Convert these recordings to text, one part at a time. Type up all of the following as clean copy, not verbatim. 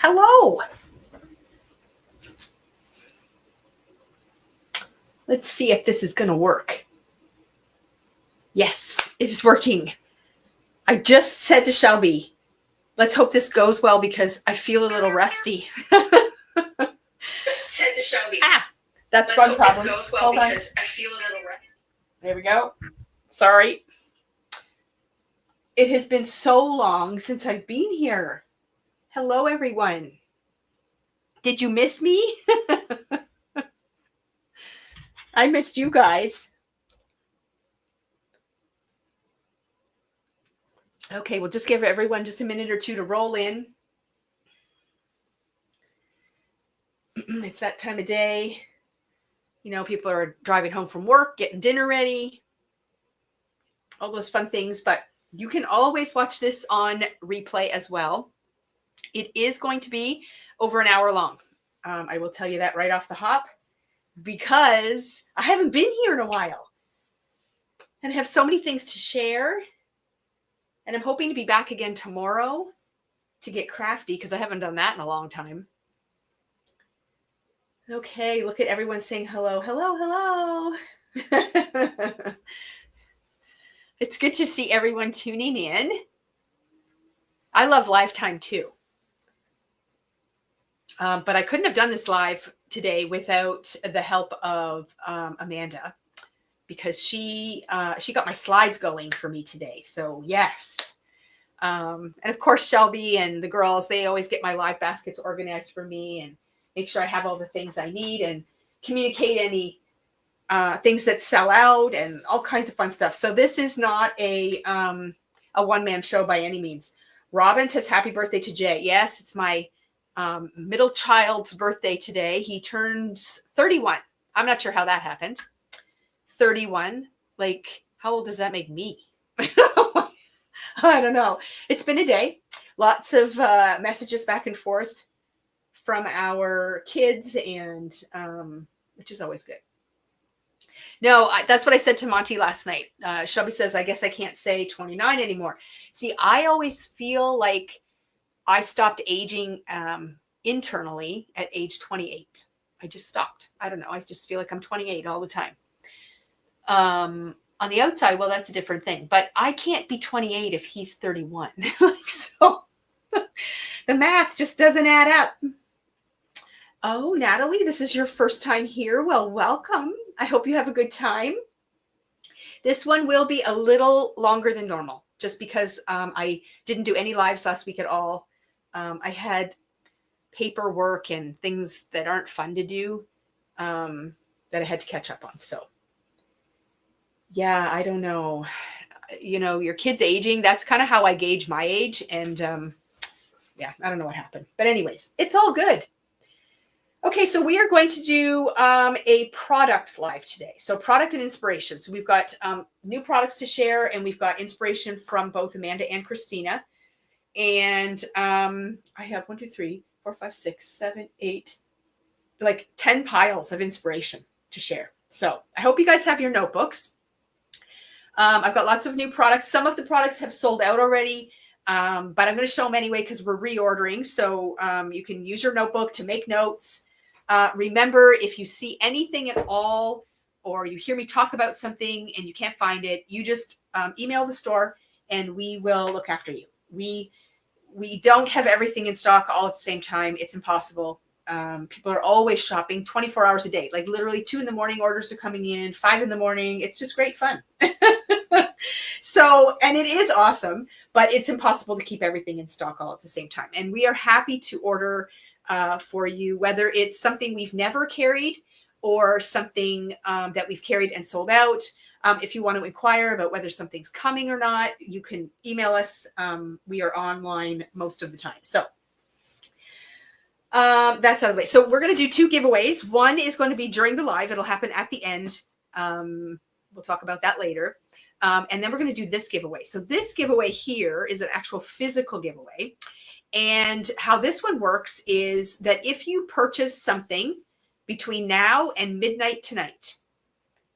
Hello. Let's see if this is going to work. Yes, it is working. I just said to Shelby, let's hope this goes well because I feel a little rusty. Said to Shelby. That's one problem. This goes well because I feel a little rusty. There we go. Sorry. It has been so long since I've been here. Hello, everyone. Did you miss me? I missed you guys. Okay, we'll just give everyone just a minute or two to roll in. It's that time of day. You know, people are driving home from work, getting dinner ready, all those fun things. But you can always watch this on replay as well. It is going to be over an hour long. I will tell you that right off the hop because I haven't been here in a while. And I have so many things to share. And I'm hoping to be back again tomorrow to get crafty because I haven't done that in a long time. Okay, look at everyone saying hello, hello, hello. It's good to see everyone tuning in. I love live time too. But I couldn't have done this live today without the help of Amanda because she got my slides going for me today. So yes. And of course, Shelby and the girls, they always get my live baskets organized for me and make sure I have all the things I need and communicate any things that sell out and all kinds of fun stuff. So this is not a one-man show by any means. Robin says, happy birthday to Jay. Yes, it's my middle child's birthday today. He turns 31. I'm not sure how that happened. 31. Like, how old does that make me? I don't know. It's been a day. Lots of messages back and forth from our kids, and which is always good. No, that's what I said to Monty last night. Shelby says, I guess I can't say 29 anymore. See, I always feel like I stopped aging internally at age 28. I just stopped. I don't know. I just feel like I'm 28 all the time. On the outside, well, that's a different thing. But I can't be 28 if he's 31. So the math just doesn't add up. Oh, Natalie, this is your first time here. Well, welcome. I hope you have a good time. This one will be a little longer than normal, just because I didn't do any lives last week at all. I had paperwork and things that aren't fun to do that I had to catch up on. So, yeah, I don't know. You know, your kid's aging. That's kind of how I gauge my age. And yeah, I don't know what happened. But anyways, it's all good. Okay, so we are going to do a product live today. So product and inspiration. So we've got new products to share, and we've got inspiration from both Amanda and Christina. And I have 1, 2, 3, 4, 5, 6, 7, 8, like 10 piles of inspiration to share. So I hope you guys have your notebooks. I've got lots of new products. Some of the products have sold out already. But I'm going to show them anyway because we're reordering. So you can use your notebook to make notes. Remember, if you see anything at all, or you hear me talk about something and you can't find it, you just email the store and we will look after you. We don't have everything in stock all at the same time. It's impossible. People are always shopping 24 hours a day, like literally 2 a.m. orders are coming in, 5 a.m. It's just great fun. So, and it is awesome, but it's impossible to keep everything in stock all at the same time. And we are happy to order for you, whether it's something we've never carried or something that we've carried and sold out. If you want to inquire about whether something's coming or not, you can email us. We are online most of the time. So that's out of the way. So we're going to do 2 giveaways. One is going to be during the live. It'll happen at the end. We'll talk about that later. And then we're going to do this giveaway. So this giveaway here is an actual physical giveaway. And how this one works is that if you purchase something between now and midnight tonight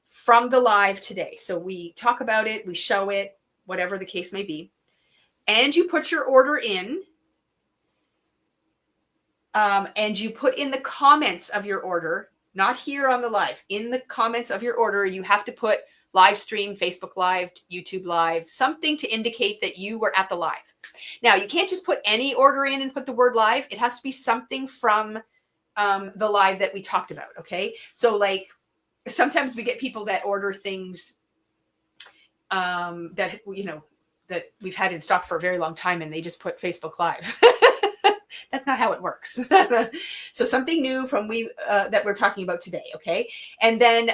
from the live today, so we talk about it, we show it, whatever the case may be, and you put your order in, and you put in the comments of your order, not here on the live, in the comments of your order, you have to put live stream, Facebook Live, YouTube Live, something to indicate that you were at the live. Now, you can't just put any order in and put the word live. It has to be something from the live that we talked about, okay? So like sometimes we get people that order things that, you know, that we've had in stock for a very long time and they just put Facebook Live. That's not how it works. So something new from that we're talking about today, okay? And then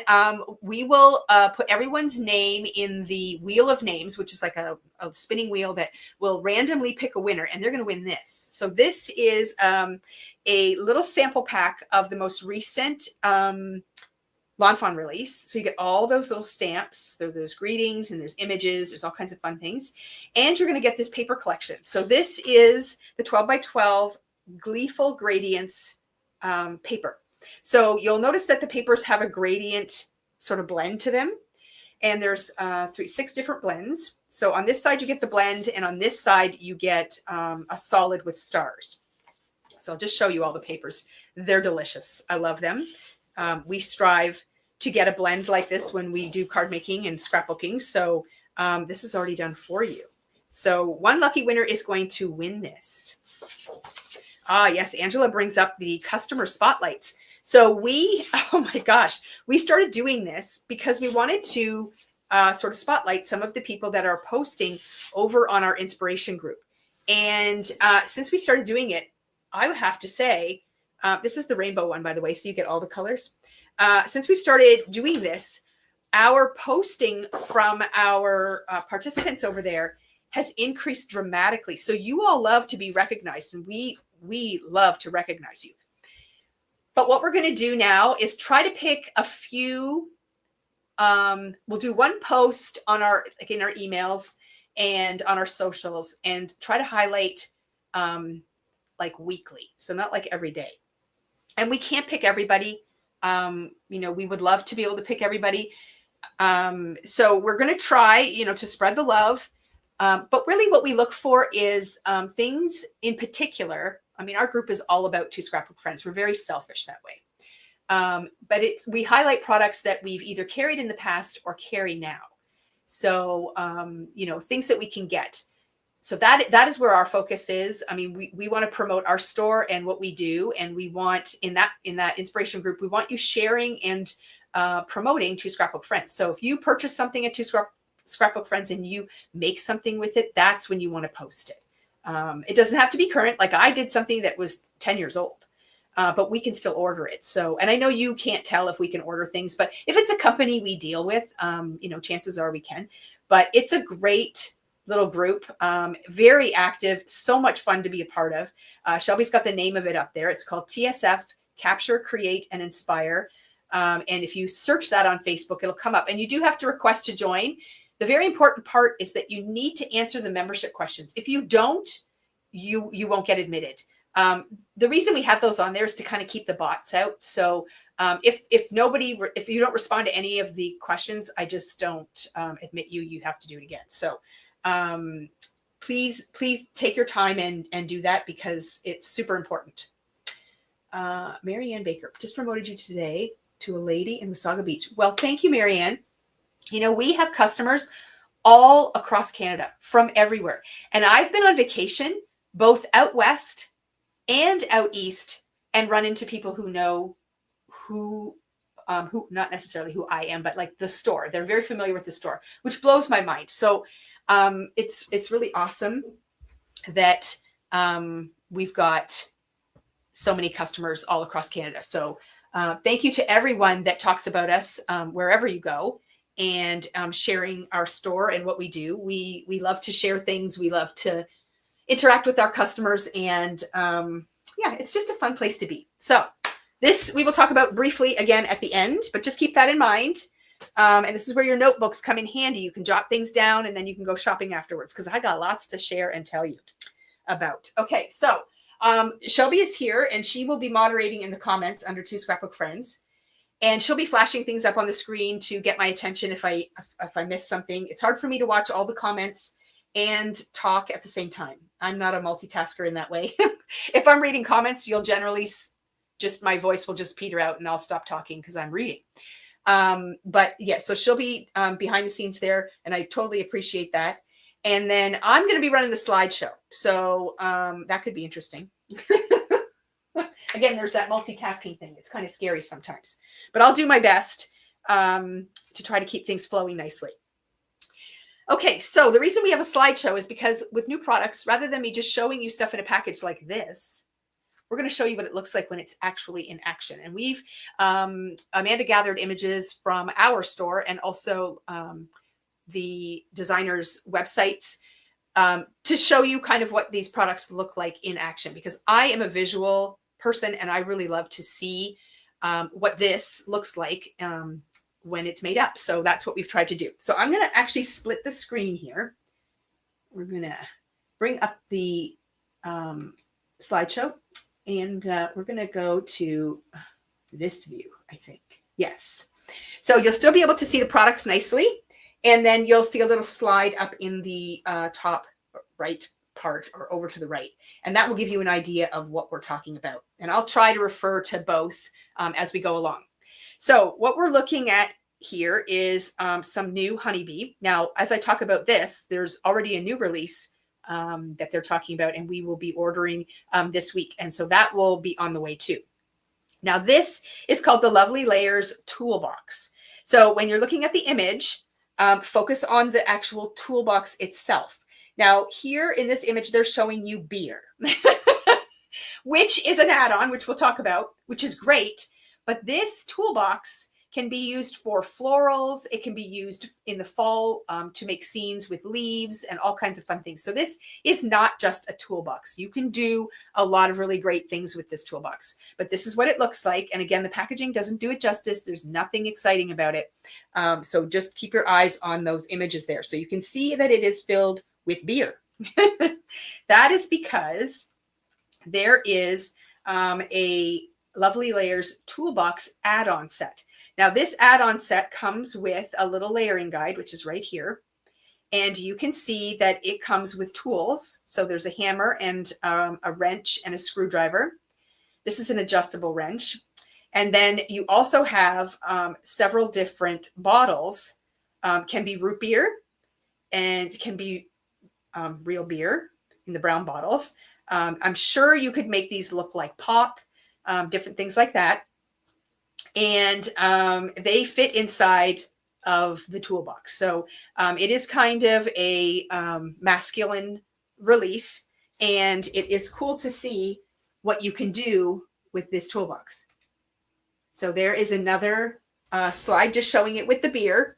we will put everyone's name in the wheel of names, which is like a spinning wheel that will randomly pick a winner, and they're going to win this. So this is a little sample pack of the most recent Lawn Fawn release. So you get all those little stamps. There's greetings and there's images. There's all kinds of fun things. And you're going to get this paper collection. So this is the 12 by 12 Gleeful Gradients paper. So you'll notice that the papers have a gradient sort of blend to them. And there's 6 different blends. So on this side, you get the blend. And on this side, you get a solid with stars. So I'll just show you all the papers. They're delicious. I love them. We strive to get a blend like this when we do card making and scrapbooking. So this is already done for you. So one lucky winner is going to win this. Ah, yes, Angela brings up the customer spotlights. So we, oh my gosh, we started doing this because we wanted to sort of spotlight some of the people that are posting over on our inspiration group. And since we started doing it, I would have to say, this is the rainbow one, by the way, so you get all the colors. Since we've started doing this, our posting from our participants over there has increased dramatically. So you all love to be recognized, and we love to recognize you. But what we're going to do now is try to pick a few. We'll do one post on in our emails and on our socials, and try to highlight like weekly, so not like every day. And we can't pick everybody. You know, we would love to be able to pick everybody. So we're going to try, you know, to spread the love. But really what we look for is things in particular. I mean, our group is all about Two Scrapbook Friends. We're very selfish that way. But we highlight products that we've either carried in the past or carry now. So, you know, things that we can get. So that is where our focus is. I mean, we want to promote our store and what we do. And we want in that inspiration group, we want you sharing and promoting Two Scrapbook Friends. So if you purchase something at Two Scrapbook Friends and you make something with it, that's when you want to post it. It doesn't have to be current. Like I did something that was 10 years old, but we can still order it. So, and I know you can't tell if we can order things, but if it's a company we deal with, you know, chances are we can. But it's a great little group, very active, so much fun to be a part of. Shelby's got the name of it up there. It's called TSF, Capture, Create, and Inspire. And if you search that on Facebook, it'll come up. And you do have to request to join. The very important part is that you need to answer the membership questions. If you don't, you won't get admitted. The reason we have those on there is to kind of keep the bots out. So if you don't respond to any of the questions, I just don't admit you. You have to do it again. So please take your time and do that because it's super important. Marianne Baker just promoted you today to a lady in Wasaga Beach. Well, thank you, Marianne. You know, we have customers all across Canada from everywhere. And I've been on vacation both out west and out east and run into people who know who not necessarily who I am, but like the store. They're very familiar with the store, which blows my mind. So it's really awesome that we've got so many customers all across Canada. So thank you to everyone that talks about us wherever you go and sharing our store and what we do. We love to share things. We love to interact with our customers, and yeah, it's just a fun place to be. So this we will talk about briefly again at the end, but just keep that in mind. And this is where your notebooks come in handy. You can jot things down and then you can go shopping afterwards because I got lots to share and tell you about. Okay, so Shelby is here and she will be moderating in the comments under Two Scrapbook Friends. And she'll be flashing things up on the screen to get my attention if I miss something. It's hard for me to watch all the comments and talk at the same time. I'm not a multitasker in that way. If I'm reading comments, you'll generally just, my voice will just peter out and I'll stop talking because I'm reading. But yeah, so she'll be behind the scenes there, and I totally appreciate that. And then I'm going to be running the slideshow. So that could be interesting. Again, there's that multitasking thing. It's kind of scary sometimes, but I'll do my best to try to keep things flowing nicely. Okay, so the reason we have a slideshow is because with new products, rather than me just showing you stuff in a package like this, we're going to show you what it looks like when it's actually in action. And we've, Amanda gathered images from our store and also the designers' websites to show you kind of what these products look like in action, because I am a visual person and I really love to see what this looks like when it's made up. So that's what we've tried to do. So I'm going to actually split the screen here. We're going to bring up the slideshow, and we're going to go to this view, I think. Yes. So you'll still be able to see the products nicely. And then you'll see a little slide up in the top right part or over to the right. And that will give you an idea of what we're talking about. And I'll try to refer to both as we go along. So what we're looking at here is some new honeybee. Now, as I talk about this, there's already a new release that they're talking about, and we will be ordering this week. And so that will be on the way too. Now, this is called the Lovely Layers Toolbox. So when you're looking at the image, focus on the actual toolbox itself. Now, here in this image, they're showing you beer, which is an add-on, which we'll talk about, which is great. But this toolbox can be used for florals. It can be used in the fall to make scenes with leaves and all kinds of fun things. So this is not just a toolbox. You can do a lot of really great things with this toolbox, but this is what it looks like. And again, the packaging doesn't do it justice. There's nothing exciting about it. So just keep your eyes on those images there. So you can see that it is filled with beer. That is because there is a Lovely Layers Toolbox add-on set. Now, this add-on set comes with a little layering guide, which is right here. And you can see that it comes with tools. So there's a hammer and a wrench and a screwdriver. This is an adjustable wrench. And then you also have several different bottles. Can be root beer and can be real beer in the brown bottles. I'm sure you could make these look like pop, different things like that. And they fit inside of the toolbox. So it is kind of a masculine release, and it is cool to see what you can do with this toolbox. So there is another slide just showing it with the beer,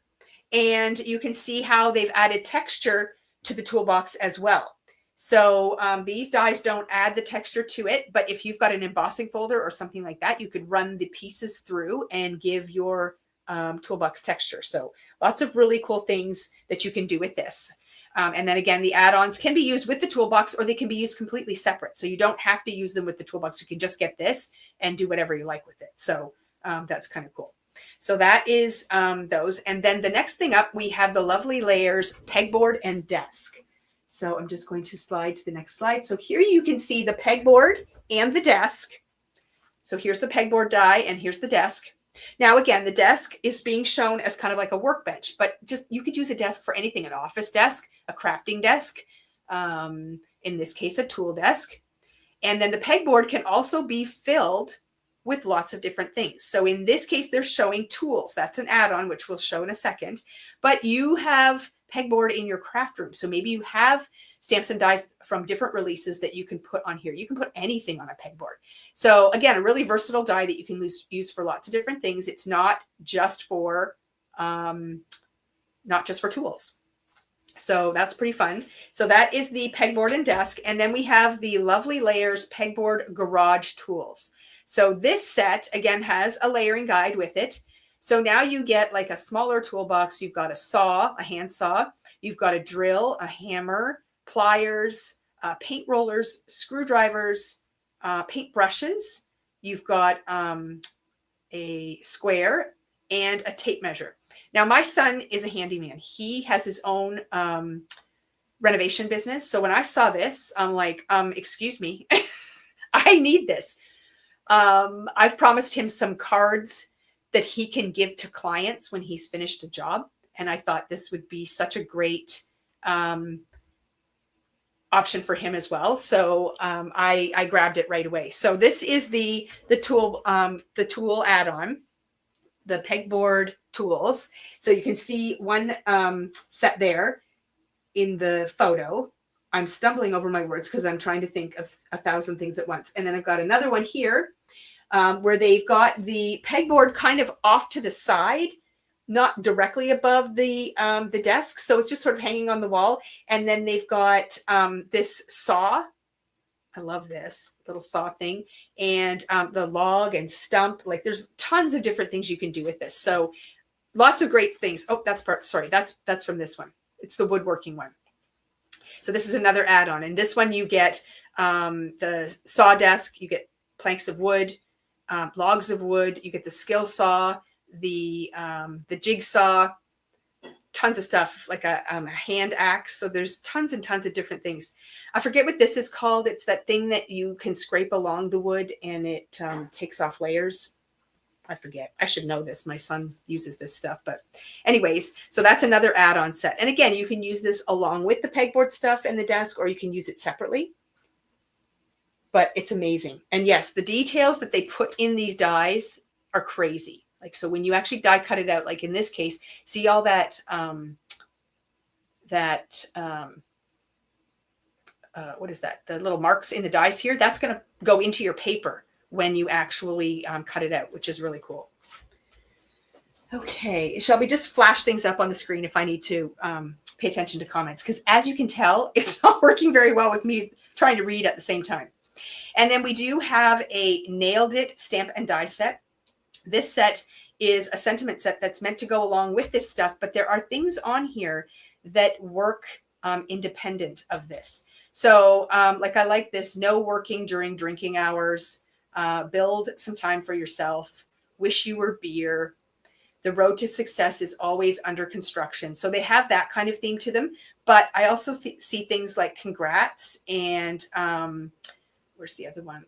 and you can see how they've added texture to the toolbox as well. So these dies don't add the texture to it, but if you've got an embossing folder or something like that, you could run the pieces through and give your toolbox texture. So lots of really cool things that you can do with this. And then again, the add-ons can be used with the toolbox, or they can be used completely separate. So you don't have to use them with the toolbox. You can just get this and do whatever you like with it. So that's kind of cool. So that is those. And then the next thing up, we have the Lovely Layers pegboard and desk. So I'm just going to slide to the next slide. So here you can see the pegboard and the desk. So here's the pegboard die and here's the desk. Now, again, the desk is being shown as kind of like a workbench, but just you could use a desk for anything, an office desk, a crafting desk, in this case, a tool desk. And then the pegboard can also be filled with lots of different things. So in this case, they're showing tools. That's an add-on, which we'll show in a second. But you have pegboard in your craft room. So maybe you have stamps and dies from different releases that you can put on here. You can put anything on a pegboard. So again, a really versatile die that you can use for lots of different things. It's not just for tools. So that's pretty fun. So that is the pegboard and desk. And then we have the Lovely Layers pegboard garage tools. So this set, again, has a layering guide with it. So now you get like a smaller toolbox. You've got a saw, a hand saw. You've got a drill, a hammer, pliers, paint rollers, screwdrivers, paint brushes. You've got a square and a tape measure. Now, my son is a handyman. He has his own renovation business. So when I saw this, I'm like, excuse me, I need this. I've promised him some cards that he can give to clients when he's finished a job. And I thought this would be such a great option for him as well. So I grabbed it right away. So this is the tool add-on, the pegboard tools. So you can see one set there in the photo. I'm stumbling over my words because I'm trying to think of 1,000 things at once. And then I've got another one here where they've got the pegboard kind of off to the side, not directly above the desk. So it's just sort of hanging on the wall. And then they've got this saw. I love this little saw thing. And the log and stump. Like there's tons of different things you can do with this. So lots of great things. Oh, that's from this one. It's the woodworking one. So this is another add-on. And this one you get the saw desk. You get planks of wood, logs of wood. You get the skill saw, the jigsaw, tons of stuff, like a hand axe. So there's tons and tons of different things. I forget what this is called. It's that thing that you can scrape along the wood and it takes off layers. I forget. I should know this. My son uses this stuff. But anyways, so that's another add-on set. And again, you can use this along with the pegboard stuff and the desk, or you can use it separately. But it's amazing. And yes, the details that they put in these dies are crazy. Like, so when you actually die cut it out, like in this case, see all that, what is that? The little marks in the dies here, that's going to go into your paper when you actually cut it out, which is really cool. Okay. Shall we just flash things up on the screen if I need to pay attention to comments? Because as you can tell, it's not working very well with me trying to read at the same time. And then we do have a Nailed It stamp and die set. This set is a sentiment set that's meant to go along with this stuff, but there are things on here that work independent of this. So like I like this, no working during drinking hours, build some time for yourself, wish you were beer, the road to success is always under construction. So they have that kind of theme to them, but I also see things like congrats and where's the other one?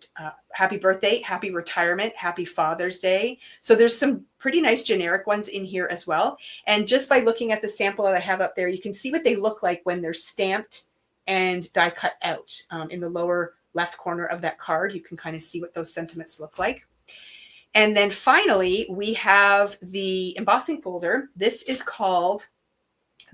Happy birthday, happy retirement, happy Father's Day. So there's some pretty nice generic ones in here as well. And just by looking at the sample that I have up there, you can see what they look like when they're stamped and die cut out. In the lower left corner of that card, you can kind of see what those sentiments look like. And then finally, we have the embossing folder. This is called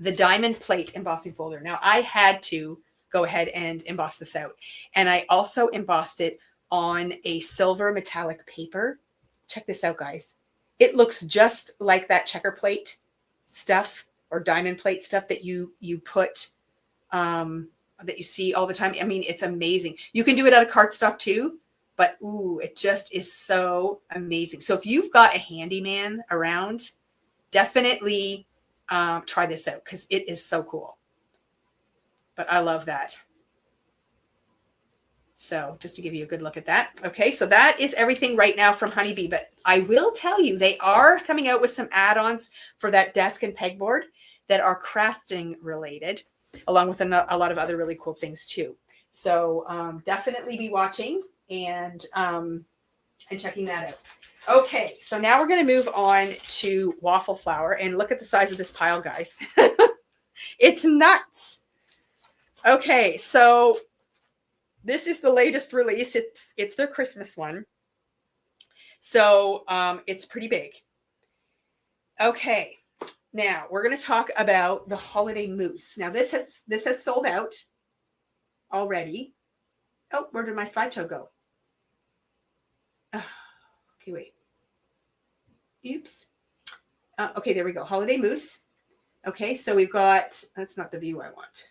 the Diamond Plate embossing folder. Now, I had to go ahead and emboss this out. And I also embossed it on a silver metallic paper. Check this out, guys. It looks just like that checker plate stuff or diamond plate stuff that you put, that you see all the time. I mean, it's amazing. You can do it out of cardstock too, but ooh, it just is so amazing. So if you've got a handyman around, definitely try this out because it is so cool. But I love that. So just to give you a good look at that. Okay, so that is everything right now from Honeybee. But I will tell you, they are coming out with some add-ons for that desk and pegboard that are crafting related, along with a lot of other really cool things too. So definitely be watching and checking that out. Okay, so now we're going to move on to Waffle Flower. And look at the size of this pile, guys. It's nuts. Okay, so this is the latest release. It's their Christmas one. So it's pretty big. Okay, now we're going to talk about the holiday mousse. Now this has sold out already. Oh, where did my slideshow go? Oh, okay, wait. Oops. Okay, there we go. Holiday mousse. Okay, so we've got, that's not the view I want.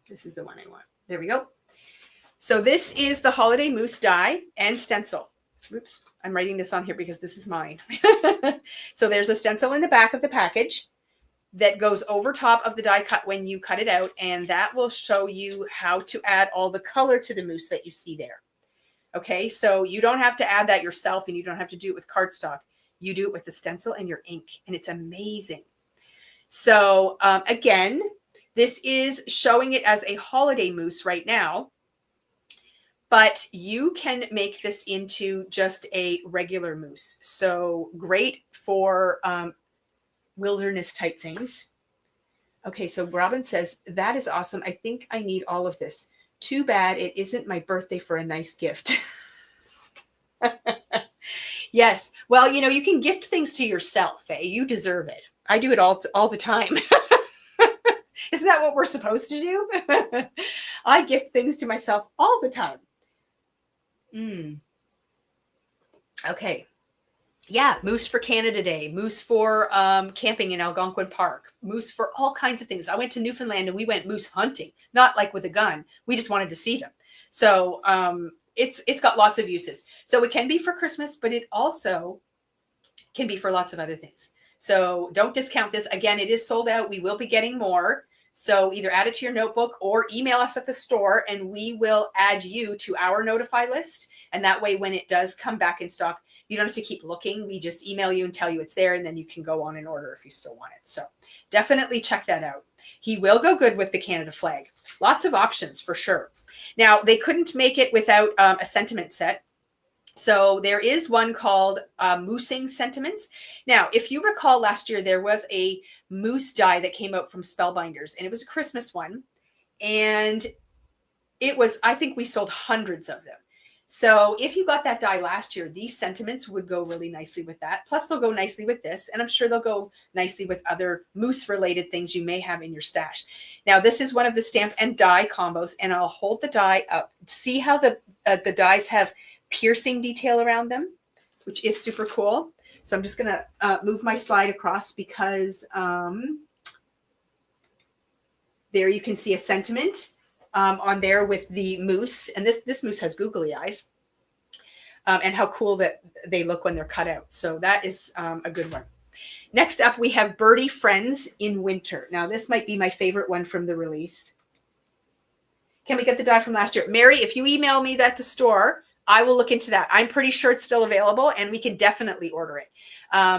This is the one I want. There we go. So this is the holiday mousse die and stencil. Oops, I'm writing this on here because this is mine. So there's a stencil in the back of the package that goes over top of the die cut when you cut it out, and that will show you how to add all the color to the mousse that you see there. Okay, so you don't have to add that yourself, and you don't have to do it with cardstock. You do it with the stencil and your ink, and it's amazing. So again, This is showing it as a holiday mousse right now, but you can make this into just a regular mousse. So great for wilderness type things. Okay, so Robin says, that is awesome. I think I need all of this. Too bad it isn't my birthday for a nice gift. Yes. Well, you know, you can gift things to yourself. Eh? You deserve it. I do it all the time. Isn't that what we're supposed to do? I gift things to myself all the time. Okay. Yeah, Moose for Canada Day, Moose for camping in Algonquin Park, Moose for all kinds of things. I went to Newfoundland and we went moose hunting, not like with a gun. We just wanted to see them. So it's got lots of uses. So it can be for Christmas, but it also can be for lots of other things. So don't discount this. Again, it is sold out. We will be getting more. So either add it to your notebook or email us at the store and we will add you to our notify list. And that way, when it does come back in stock, you don't have to keep looking. We just email you and tell you it's there, and then you can go on and order if you still want it. So definitely check that out. He will go good with the Canada flag. Lots of options for sure. Now, they couldn't make it without a sentiment set. So there is one called Moosing Sentiments. Now, if you recall last year, there was a moose die that came out from Spellbinders, and it was a Christmas one. And it was, I think we sold hundreds of them. So if you got that die last year, these sentiments would go really nicely with that. Plus, they'll go nicely with this. And I'm sure they'll go nicely with other moose-related things you may have in your stash. Now, this is one of the stamp and die combos. And I'll hold the die up. See how the dies have piercing detail around them, which is super cool. So I'm just going to move my slide across because there you can see a sentiment on there with the moose. And this moose has googly eyes. And how cool that they look when they're cut out. So that is a good one. Next up, we have Birdie Friends in Winter. Now, this might be my favorite one from the release. Can we get the die from last year? Mary, if you email me that at the store, I will look into that. I'm pretty sure it's still available and we can definitely order it.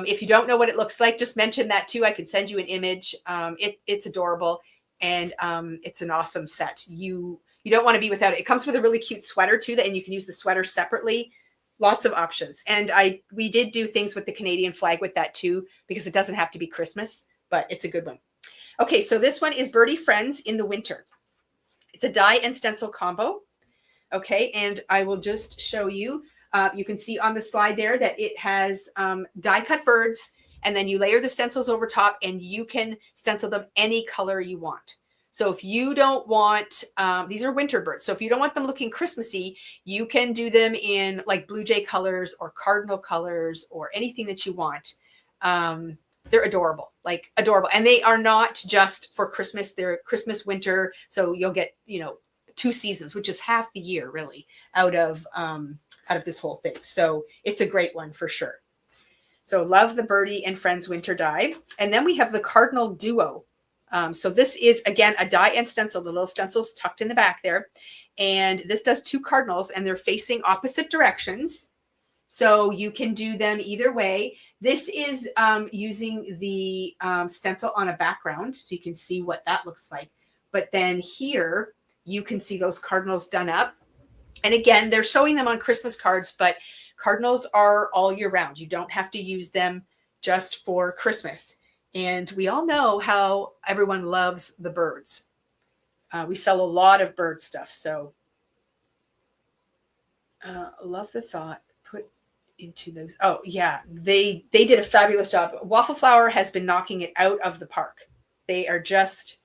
If you don't know what it looks like, just mention that too. I can send you an image. It's adorable. And it's an awesome set. You don't want to be without it. It comes with a really cute sweater too, and you can use the sweater separately. Lots of options. And we did do things with the Canadian flag with that too, because it doesn't have to be Christmas, but it's a good one. Okay, so this one is Birdie Friends in the Winter. It's a die and stencil combo. Okay, and I will just show you. You can see on the slide there that it has die cut birds. And then you layer the stencils over top and you can stencil them any color you want. So if you don't want, these are winter birds. So if you don't want them looking Christmassy, you can do them in like blue jay colors or cardinal colors or anything that you want. They're adorable, like adorable. And they are not just for Christmas. They're Christmas, winter. So you'll get, 2 seasons, which is half the year really out of this whole thing. So it's a great one for sure. So love the Birdie and Friends Winter die. And then we have the Cardinal Duo. So this is, again, a die and stencil. The little stencil's tucked in the back there. And this does 2 cardinals, and they're facing opposite directions. So you can do them either way. This is using the stencil on a background, so you can see what that looks like. But then here, you can see those cardinals done up. And again, they're showing them on Christmas cards, but cardinals are all year round. You don't have to use them just for Christmas. And we all know how everyone loves the birds. We sell a lot of bird stuff. So love the thought put into those. Oh, yeah. They did a fabulous job. Waffle Flower has been knocking it out of the park. They are just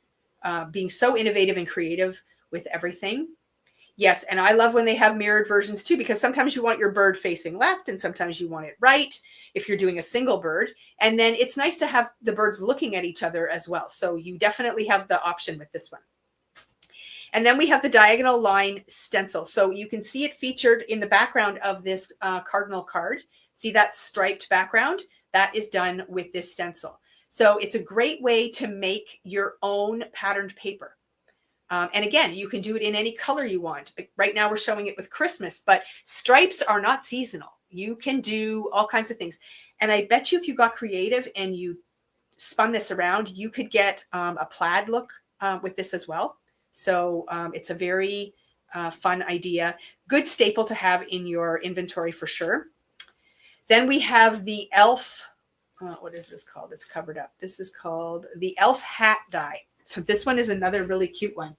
being so innovative and creative with everything. Yes, and I love when they have mirrored versions too, because sometimes you want your bird facing left and sometimes you want it right if you're doing a single bird. And then it's nice to have the birds looking at each other as well. So you definitely have the option with this one. And then we have the diagonal line stencil. So you can see it featured in the background of this cardinal card. See that striped background? That is done with this stencil. So it's a great way to make your own patterned paper. And again, you can do it in any color you want. Right now we're showing it with Christmas, but stripes are not seasonal. You can do all kinds of things. And I bet you if you got creative and you spun this around, you could get a plaid look with this as well. So it's a very fun idea. Good staple to have in your inventory for sure. Then we have the elf. What is this called? It's covered up. This is called the elf hat die. So this one is another really cute one.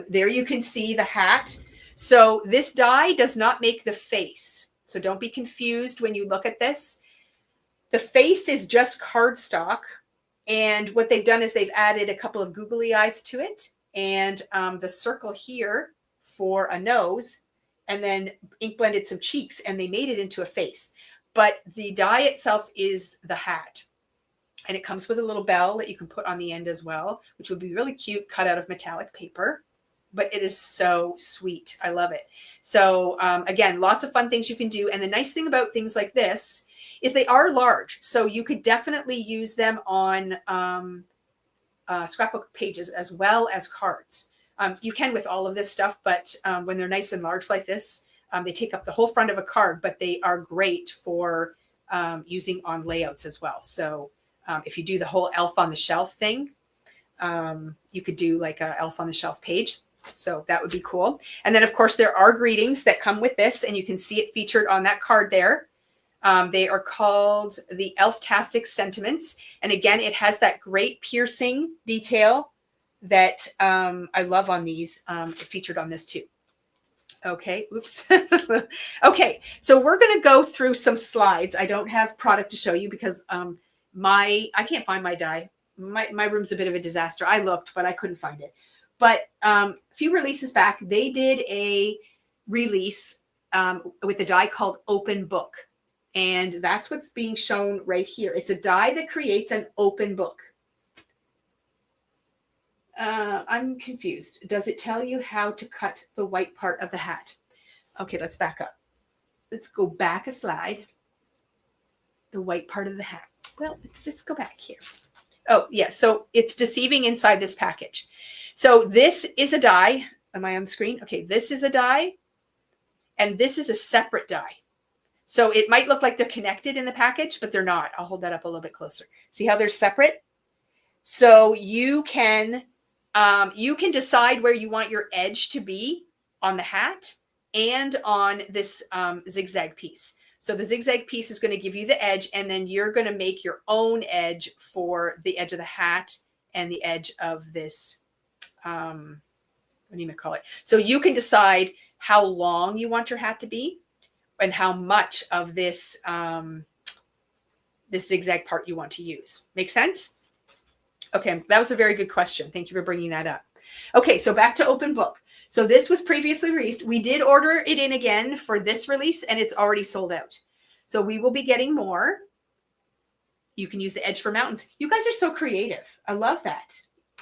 There you can see the hat. So this die does not make the face. So don't be confused when you look at this. The face is just cardstock. And what they've done is they've added a couple of googly eyes to it. And the circle here for a nose. And then ink blended some cheeks. And they made it into a face. But the die itself is the hat. And it comes with a little bell that you can put on the end as well, which would be really cute, cut out of metallic paper. But it is so sweet. I love it. So again, lots of fun things you can do. And the nice thing about things like this is they are large. So you could definitely use them on scrapbook pages as well as cards. You can with all of this stuff, but when they're nice and large like this, they take up the whole front of a card, but they are great for using on layouts as well. So if you do the whole elf on the shelf thing, you could do like a elf on the shelf page. So that would be cool. And then of course there are greetings that come with this, and you can see it featured on that card there. They are called the Elf-tastic Sentiments. And again, it has that great piercing detail that I love on these, featured on this too. Okay, oops. Okay, so we're going to go through some slides. I don't have product to show you because I can't find my die. My room's a bit of a disaster. I looked, but I couldn't find it. But a few releases back, they did a release with a die called Open Book. And that's what's being shown right here. It's a die that creates an open book. I'm confused. Does it tell you how to cut the white part of the hat? Okay, let's back up. Let's go back a slide. The white part of the hat. Well, let's just go back here. Oh, yeah. So it's deceiving inside this package. So this is a die. Am I on the screen? Okay, this is a die. And this is a separate die. So it might look like they're connected in the package, but they're not. I'll hold that up a little bit closer. See how they're separate? So you can decide where you want your edge to be on the hat and on this zigzag piece. So the zigzag piece is going to give you the edge, and then you're going to make your own edge for the edge of the hat and the edge of this, what do you call it? So you can decide how long you want your hat to be and how much of this, this zigzag part you want to use. Make sense? Okay, that was a very good question. Thank you for bringing that up. Okay, so back to Open Book. So this was previously released. We did order it in again for this release, and it's already sold out. So we will be getting more. You can use the edge for mountains. You guys are so creative. I love that.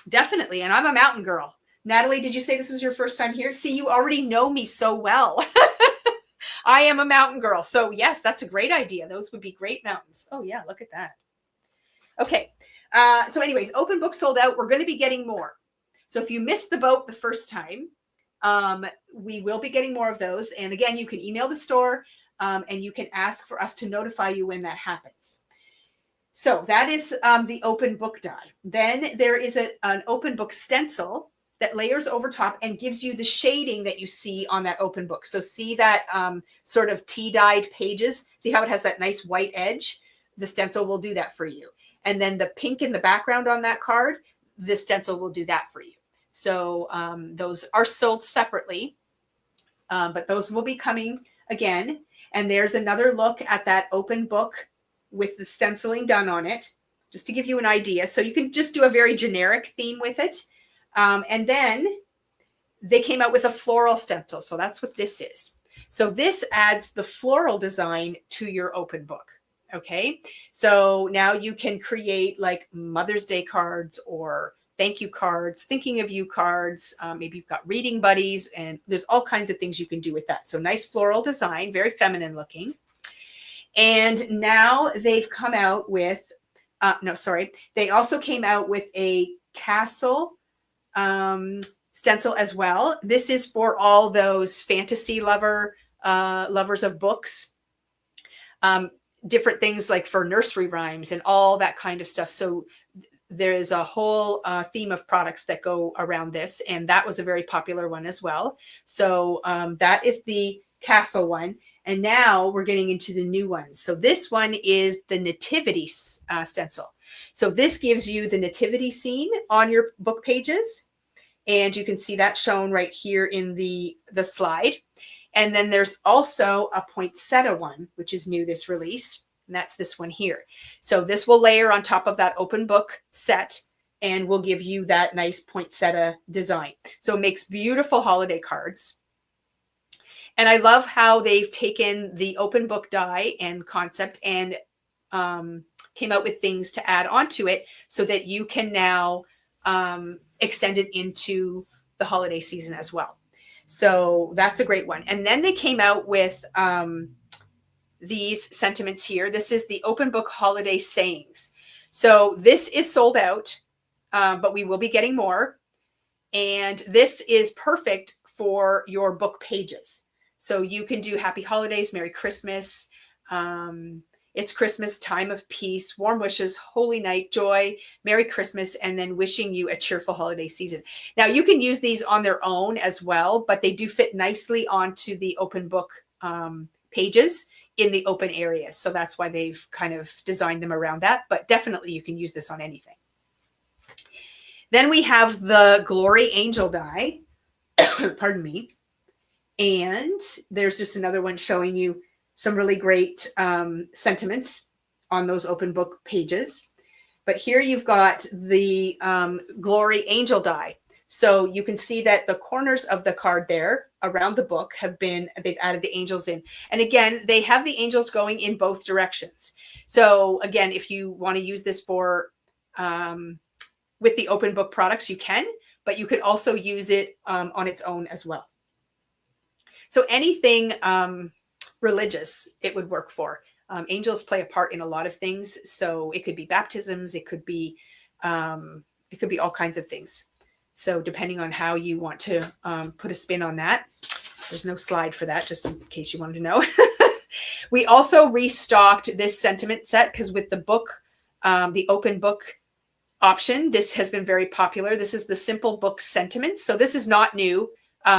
Definitely. And I'm a mountain girl. Natalie, did you say this was your first time here? See, you already know me so well. I am a mountain girl. So yes, that's a great idea. Those would be great mountains. Oh yeah, look at that. Okay. So anyways, Open Book sold out. We're going to be getting more. So if you missed the boat the first time, we will be getting more of those. And again, you can email the store and you can ask for us to notify you when that happens. So that is the Open Book die. Then there is an Open Book stencil that layers over top and gives you the shading that you see on that Open Book. So see that sort of tea-dyed pages? See how it has that nice white edge? The stencil will do that for you. And then the pink in the background on that card, the stencil will do that for you. So those are sold separately, but those will be coming again. And there's another look at that Open Book with the stenciling done on it, just to give you an idea. So you can just do a very generic theme with it. And then they came out with a floral stencil. So that's what this is. So this adds the floral design to your Open Book. Okay. So now you can create like Mother's Day cards or thank you cards, thinking of you cards. Maybe you've got reading buddies, and there's all kinds of things you can do with that. So nice floral design, very feminine looking. And now they've come out with, they also came out with a castle stencil as well. This is for all those fantasy lovers of books. Different things like for nursery rhymes and all that kind of stuff. So there is a whole theme of products that go around this, and that was a very popular one as well. So that is the castle one. And now we're getting into the new ones. So this one is the nativity stencil. So this gives you the nativity scene on your book pages. And you can see that shown right here in the slide. And then there's also a poinsettia one, which is new this release. And that's this one here. So this will layer on top of that open book set and will give you that nice poinsettia design. So it makes beautiful holiday cards. And I love how they've taken the open book die and concept and came out with things to add onto it so that you can now extend it into the holiday season as well. So that's a great one. And then they came out with these sentiments here. This is the open book holiday sayings. So this is sold out, but we will be getting more. And this is perfect for your book pages. So you can do happy holidays, Merry Christmas, it's Christmas, time of peace, warm wishes, holy night, joy, Merry Christmas, and then wishing you a cheerful holiday season. Now you can use these on their own as well, but they do fit nicely onto the open book pages in the open areas. So that's why they've kind of designed them around that, but definitely you can use this on anything. Then we have the Glory Angel die, pardon me. And there's just another one showing you some really great sentiments on those open book pages. But here you've got the Glory Angel die. So you can see that the corners of the card there around the book they've added the angels in. And again, they have the angels going in both directions. So again, if you want to use this for with the open book products, you can, but you could also use it on its own as well. So anything religious, it would work for. Angels play a part in a lot of things. So it could be baptisms. It could be all kinds of things. So depending on how you want to put a spin on that, there's no slide for that, just in case you wanted to know. We also restocked this sentiment set because with the book, the open book option, this has been very popular. This is the simple book sentiments. So this is not new.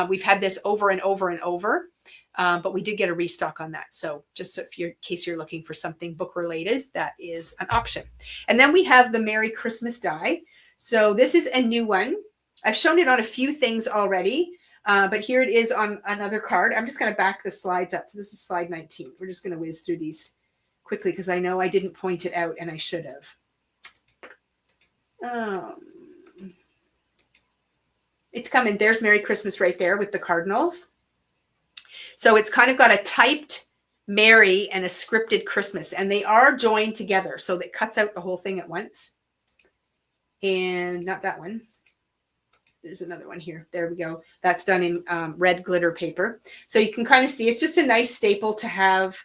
We've had this over and over and over, but we did get a restock on that. So just in case you're looking for something book related, that is an option. And then we have the Merry Christmas die. So this is a new one. I've shown it on a few things already, but here it is on another card. I'm just going to back the slides up. So this is slide 19. We're just going to whiz through these quickly because I know I didn't point it out and I should have. It's coming. There's Merry Christmas right there with the cardinals. So it's kind of got a typed Merry and a scripted Christmas, and they are joined together. So that cuts out the whole thing at once. And not that one. There's another one here. There we go. That's done in red glitter paper. So you can kind of see it's just a nice staple to have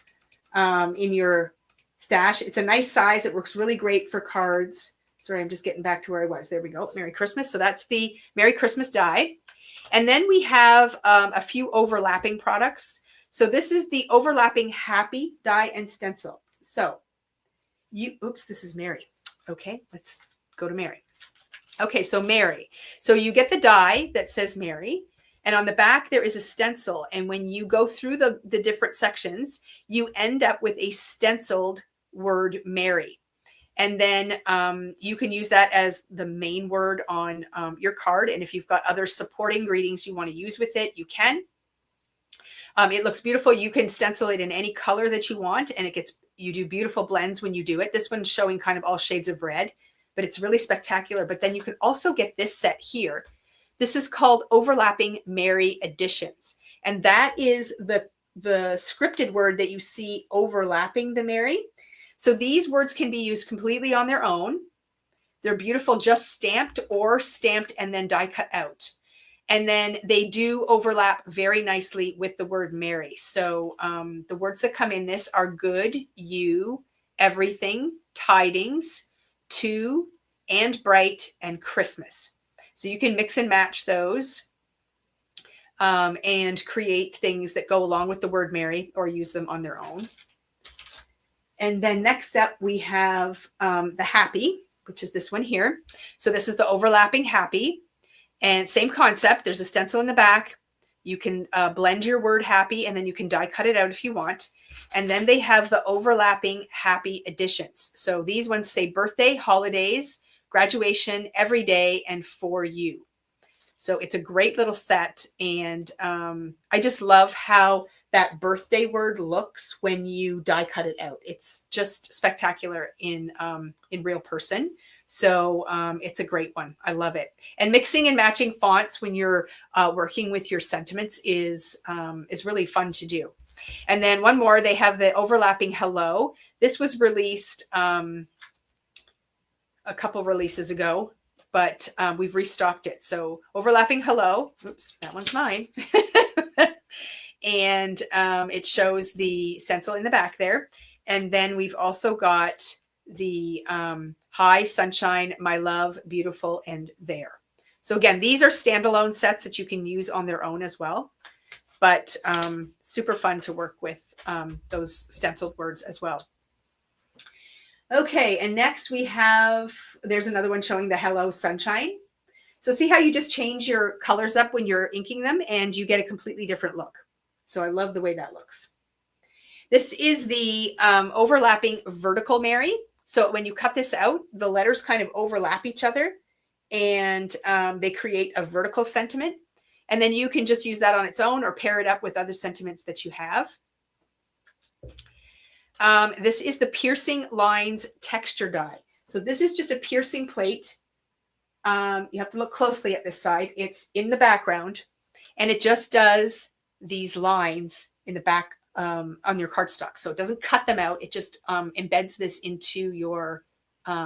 in your stash. It's a nice size. It works really great for cards. Sorry, I'm just getting back to where I was. There we go. Merry Christmas. So that's the Merry Christmas die. And then we have a few overlapping products. So this is the overlapping happy die and stencil. So oops, this is Mary. Okay, let's go to Mary. Okay, so Mary. So you get the die that says Mary. And on the back, there is a stencil. And when you go through the different sections, you end up with a stenciled word Mary. And then you can use that as the main word on your card. And if you've got other supporting greetings you want to use with it, you can. It looks beautiful. You can stencil it in any color that you want. And you do beautiful blends when you do it. This one's showing kind of all shades of red, but it's really spectacular. But then you can also get this set here. This is called Overlapping Mary Editions. And that is the scripted word that you see overlapping the Mary. So these words can be used completely on their own. They're beautiful, just stamped or stamped and then die cut out. And then they do overlap very nicely with the word Mary. So the words that come in this are good, you, everything, tidings, to, and bright, and Christmas. So you can mix and match those and create things that go along with the word Mary or use them on their own. And then next up, we have the happy. which is this one here. So this is the overlapping happy, and same concept. There's a stencil in the back. You can blend your word happy, and then you can die cut it out if you want. And then they have the overlapping happy editions. So these ones say birthday, holidays, graduation, every day, and for you. So it's a great little set. And I just love how that birthday word looks when you die cut it out. It's just spectacular in real person. So it's a great one. I love it. And mixing and matching fonts when you're working with your sentiments is really fun to do. And then one more, they have the overlapping hello. This was released a couple releases ago, but we've restocked it. So overlapping hello. Oops, that one's mine. And it shows the stencil in the back there. And then we've also got the hi, sunshine, my love, beautiful, and there. So again, these are standalone sets that you can use on their own as well. But super fun to work with those stenciled words as well. Okay, and next we have, there's another one showing the hello sunshine. So see how you just change your colors up when you're inking them and you get a completely different look. So I love the way that looks. This is the overlapping vertical Mary. So when you cut this out, the letters kind of overlap each other and they create a vertical sentiment. And then you can just use that on its own or pair it up with other sentiments that you have. This is the Piercing Lines Texture Die. So this is just a piercing plate. You have to look closely at this side. It's in the background and it just does these lines in the back on your cardstock. So it doesn't cut them out. It just embeds this into your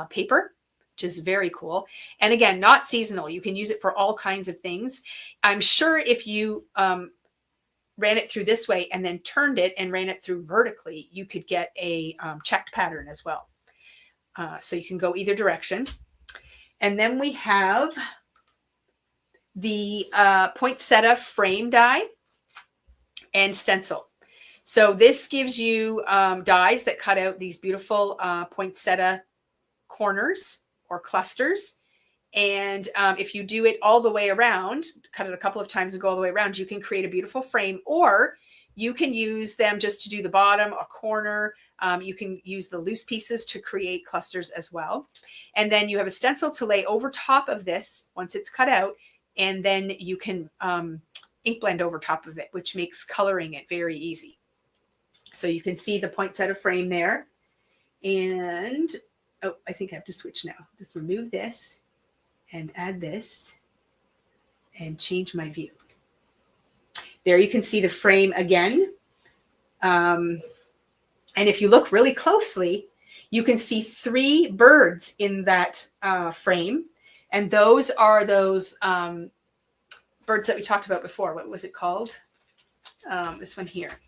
paper, which is very cool. And again, not seasonal. You can use it for all kinds of things. I'm sure if you ran it through this way and then turned it and ran it through vertically, you could get a checked pattern as well. So you can go either direction. And then we have the poinsettia frame die and stencil. So this gives you dies that cut out these beautiful poinsettia corners or clusters. And if you do it all the way around, cut it a couple of times and go all the way around, you can create a beautiful frame, or you can use them just to do the bottom, a corner. You can use the loose pieces to create clusters as well. And then you have a stencil to lay over top of this once it's cut out. And then you can ink blend over top of it, which makes coloring it very easy. So you can see the poinsettia frame there. And, oh, I think I have to switch now. Just remove this and add this and change my view. There you can see the frame again. And if you look really closely, you can see 3 birds in that frame. And those are those birds that we talked about before. What was it called? This one here.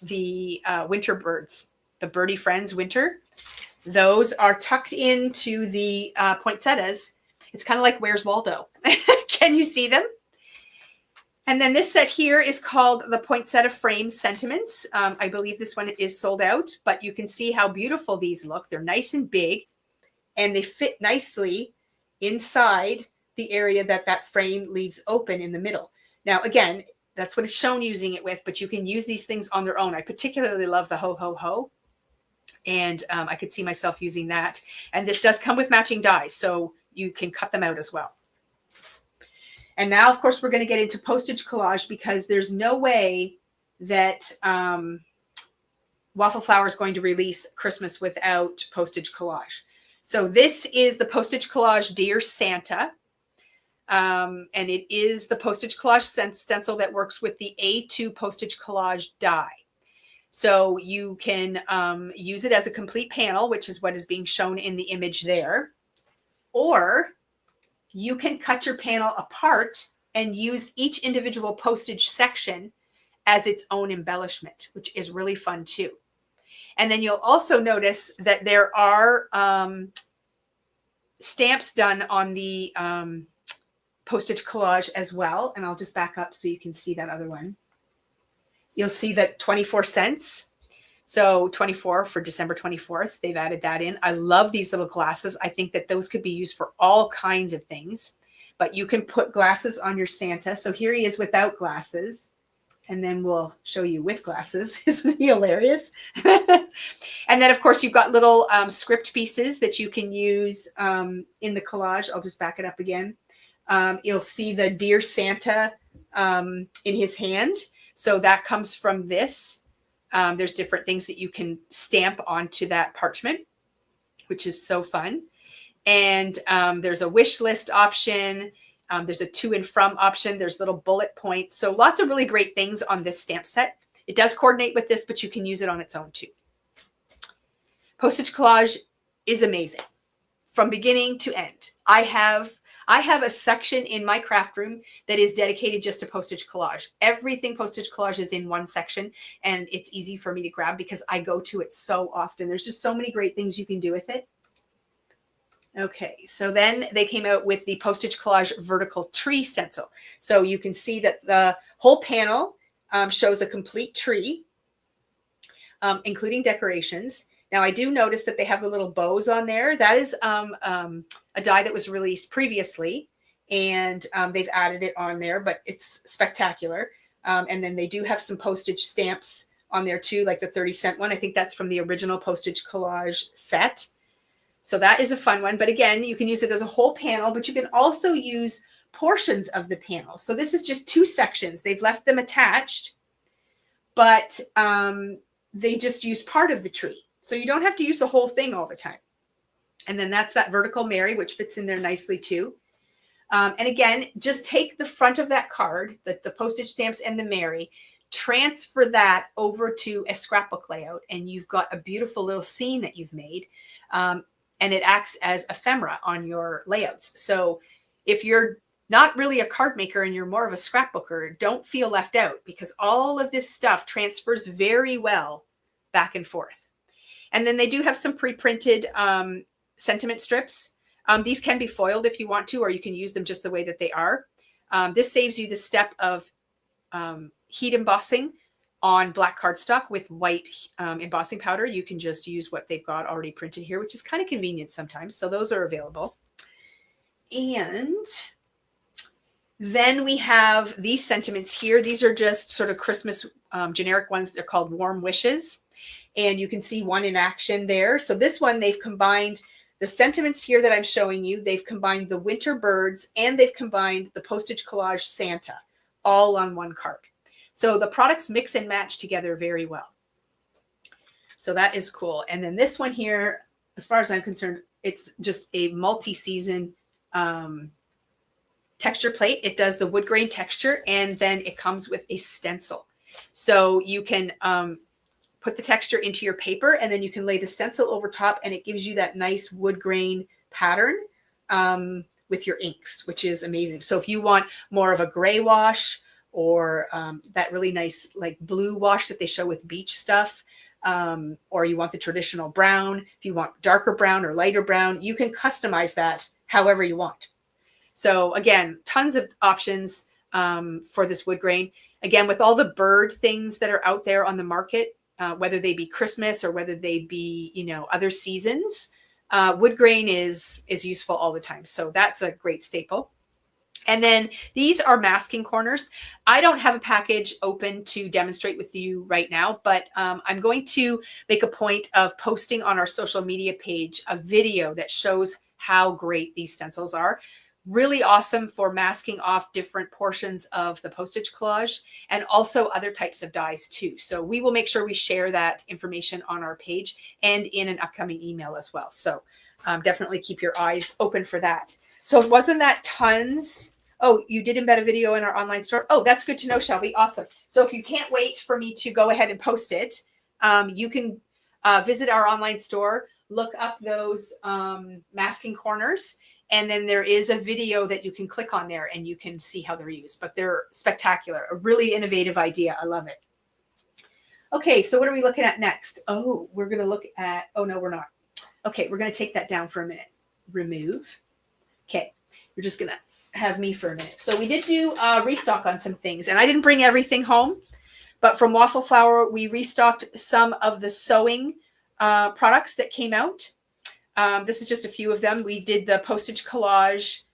The winter birds, the birdie friends winter. Those are tucked into the poinsettias. It's kind of like Where's Waldo? Can you see them? And then this set here is called the Poinsettia Frame Sentiments. I believe this one is sold out, but you can see how beautiful these look. They're nice and big, and they fit nicely inside the area that frame leaves open in the middle. Now, again, that's what it's shown using it with, but you can use these things on their own. I particularly love the Ho Ho Ho, and I could see myself using that. And this does come with matching dies, so you can cut them out as well. And now, of course, we're going to get into postage collage because there's no way that Waffle Flower is going to release Christmas without postage collage. So this is the postage collage Dear Santa. And it is the postage collage stencil that works with the A2 postage collage die. So you can use it as a complete panel, which is what is being shown in the image there. Or you can cut your panel apart and use each individual postage section as its own embellishment, which is really fun too. And then you'll also notice that there are stamps done on the postage collage as well. And I'll just back up so you can see that other one. You'll see that 24 cents. So 24 for December 24th, they've added that in. I love these little glasses. I think that those could be used for all kinds of things, but you can put glasses on your Santa. So here he is without glasses, and then we'll show you with glasses. Isn't he hilarious? And then of course you've got little script pieces that you can use in the collage. I'll just back it up again. You'll see the Dear Santa in his hand. So that comes from this. There's different things that you can stamp onto that parchment, which is so fun. And there's a wish list option. There's a to and from option. There's little bullet points. So lots of really great things on this stamp set. It does coordinate with this, but you can use it on its own too. Postage collage is amazing from beginning to end. I have a section in my craft room that is dedicated just to postage collage. Everything postage collage is in one section, and it's easy for me to grab because I go to it so often. There's just so many great things you can do with it. Okay, so then they came out with the postage collage vertical tree stencil. So you can see that the whole panel shows a complete tree, including decorations. Now, I do notice that they have the little bows on there. That is a die that was released previously, and they've added it on there, but it's spectacular. And then they do have some postage stamps on there too, like the 30-cent one. I think that's from the original postage collage set. So that is a fun one. But again, you can use it as a whole panel, but you can also use portions of the panel. So this is just two sections. They've left them attached, but they just use part of the tree. So you don't have to use the whole thing all the time. And then that's that vertical Mary, which fits in there nicely too. And again, just take the front of that card, the postage stamps and the Mary, transfer that over to a scrapbook layout, and you've got a beautiful little scene that you've made. And it acts as ephemera on your layouts. So if you're not really a card maker and you're more of a scrapbooker, don't feel left out, because all of this stuff transfers very well back and forth. And then they do have some pre-printed sentiment strips. These can be foiled if you want to, or you can use them just the way that they are. This saves you the step of heat embossing on black cardstock with white embossing powder. You can just use what they've got already printed here, which is kind of convenient sometimes. So those are available. And then we have these sentiments here. These are just sort of Christmas generic ones. They're called Warm Wishes. And you can see one in action there. So this one, they've combined the sentiments here that I'm showing you. They've combined the winter birds, and they've combined the postage collage Santa all on one card. So the products mix and match together very well. So that is cool. And then this one here, as far as I'm concerned, it's just a multi-season texture plate. It does the wood grain texture, and then it comes with a stencil. So you can put the texture into your paper, and then you can lay the stencil over top, and it gives you that nice wood grain pattern with your inks, which is amazing. So if you want more of a gray wash, or that really nice like blue wash that they show with beach stuff, or you want the traditional brown, if you want darker brown or lighter brown, you can customize that however you want. So again, tons of options for this wood grain. Again, with all the bird things that are out there on the market, whether they be Christmas or whether they be, other seasons, wood grain is useful all the time. So that's a great staple. And then these are masking corners. I don't have a package open to demonstrate with you right now, but I'm going to make a point of posting on our social media page a video that shows how great these stencils are. Really awesome for masking off different portions of the postage collage, and also other types of dies too. So we will make sure we share that information on our page and in an upcoming email as well. So definitely keep your eyes open for that. So wasn't that tons? Oh, you did embed a video in our online store. Oh, that's good to know, Shelby. Awesome. So if you can't wait for me to go ahead and post it, you can visit our online store, look up those masking corners, and then there is a video that you can click on there and you can see how they're used. But they're spectacular. A really innovative idea. I love it. Okay, so what are we looking at next? Oh, we're going to look at, oh, no, we're not. Okay, we're going to take that down for a minute. Remove. Okay, you're just going to have me for a minute. So we did do restock on some things, and I didn't bring everything home, But from Waffle Flower, we restocked some of the sewing products that came out. This is just a few of them. We did the postage collage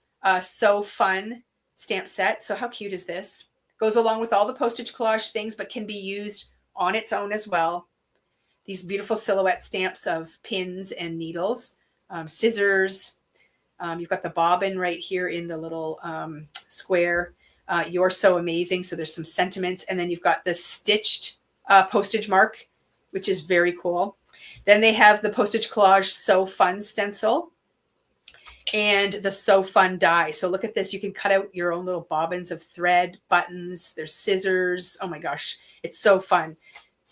So Fun stamp set. So how cute is this? Goes along with all the postage collage things, but can be used on its own as well. These beautiful silhouette stamps of pins and needles, scissors. You've got the bobbin right here in the little square. You're so amazing. So there's some sentiments. And then you've got the stitched postage mark, which is very cool. Then they have the postage collage So Fun stencil and the So Fun die. So look at this. You can cut out your own little bobbins of thread, buttons. There's scissors. Oh my gosh. It's so fun.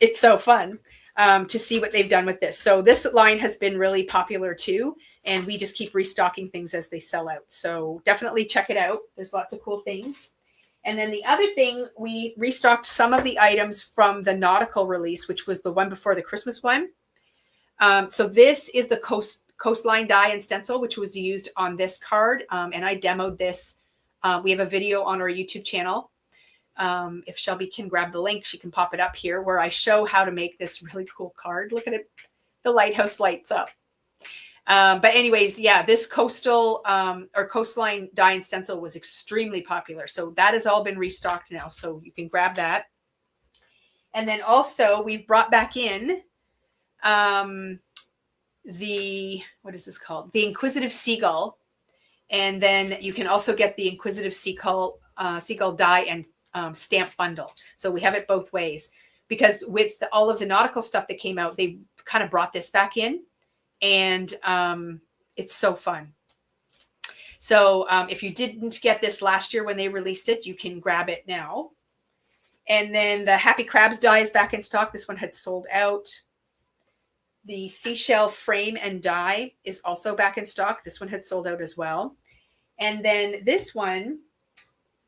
It's so fun to see what they've done with this. So this line has been really popular too. And we just keep restocking things as they sell out. So definitely check it out. There's lots of cool things. And then the other thing, we restocked some of the items from the nautical release, which was the one before the Christmas one. So this is the coastline die and stencil, which was used on this card. And I demoed this. We have a video on our YouTube channel. If Shelby can grab the link, she can pop it up here where I show how to make this really cool card. Look at it. The lighthouse lights up. But anyways, yeah, this coastal or coastline die and stencil was extremely popular. So that has all been restocked now. So you can grab that. And then also we've brought back in what is this called? The Inquisitive Seagull. And then you can also get the Inquisitive Seagull die and stamp bundle. So we have it both ways because with all of the nautical stuff that came out, they kind of brought this back in and it's so fun. So if you didn't get this last year when they released it, you can grab it now. And then the Happy Crabs die is back in stock. This one had sold out. The seashell frame and die is also back in stock. This one had sold out as well. And then this one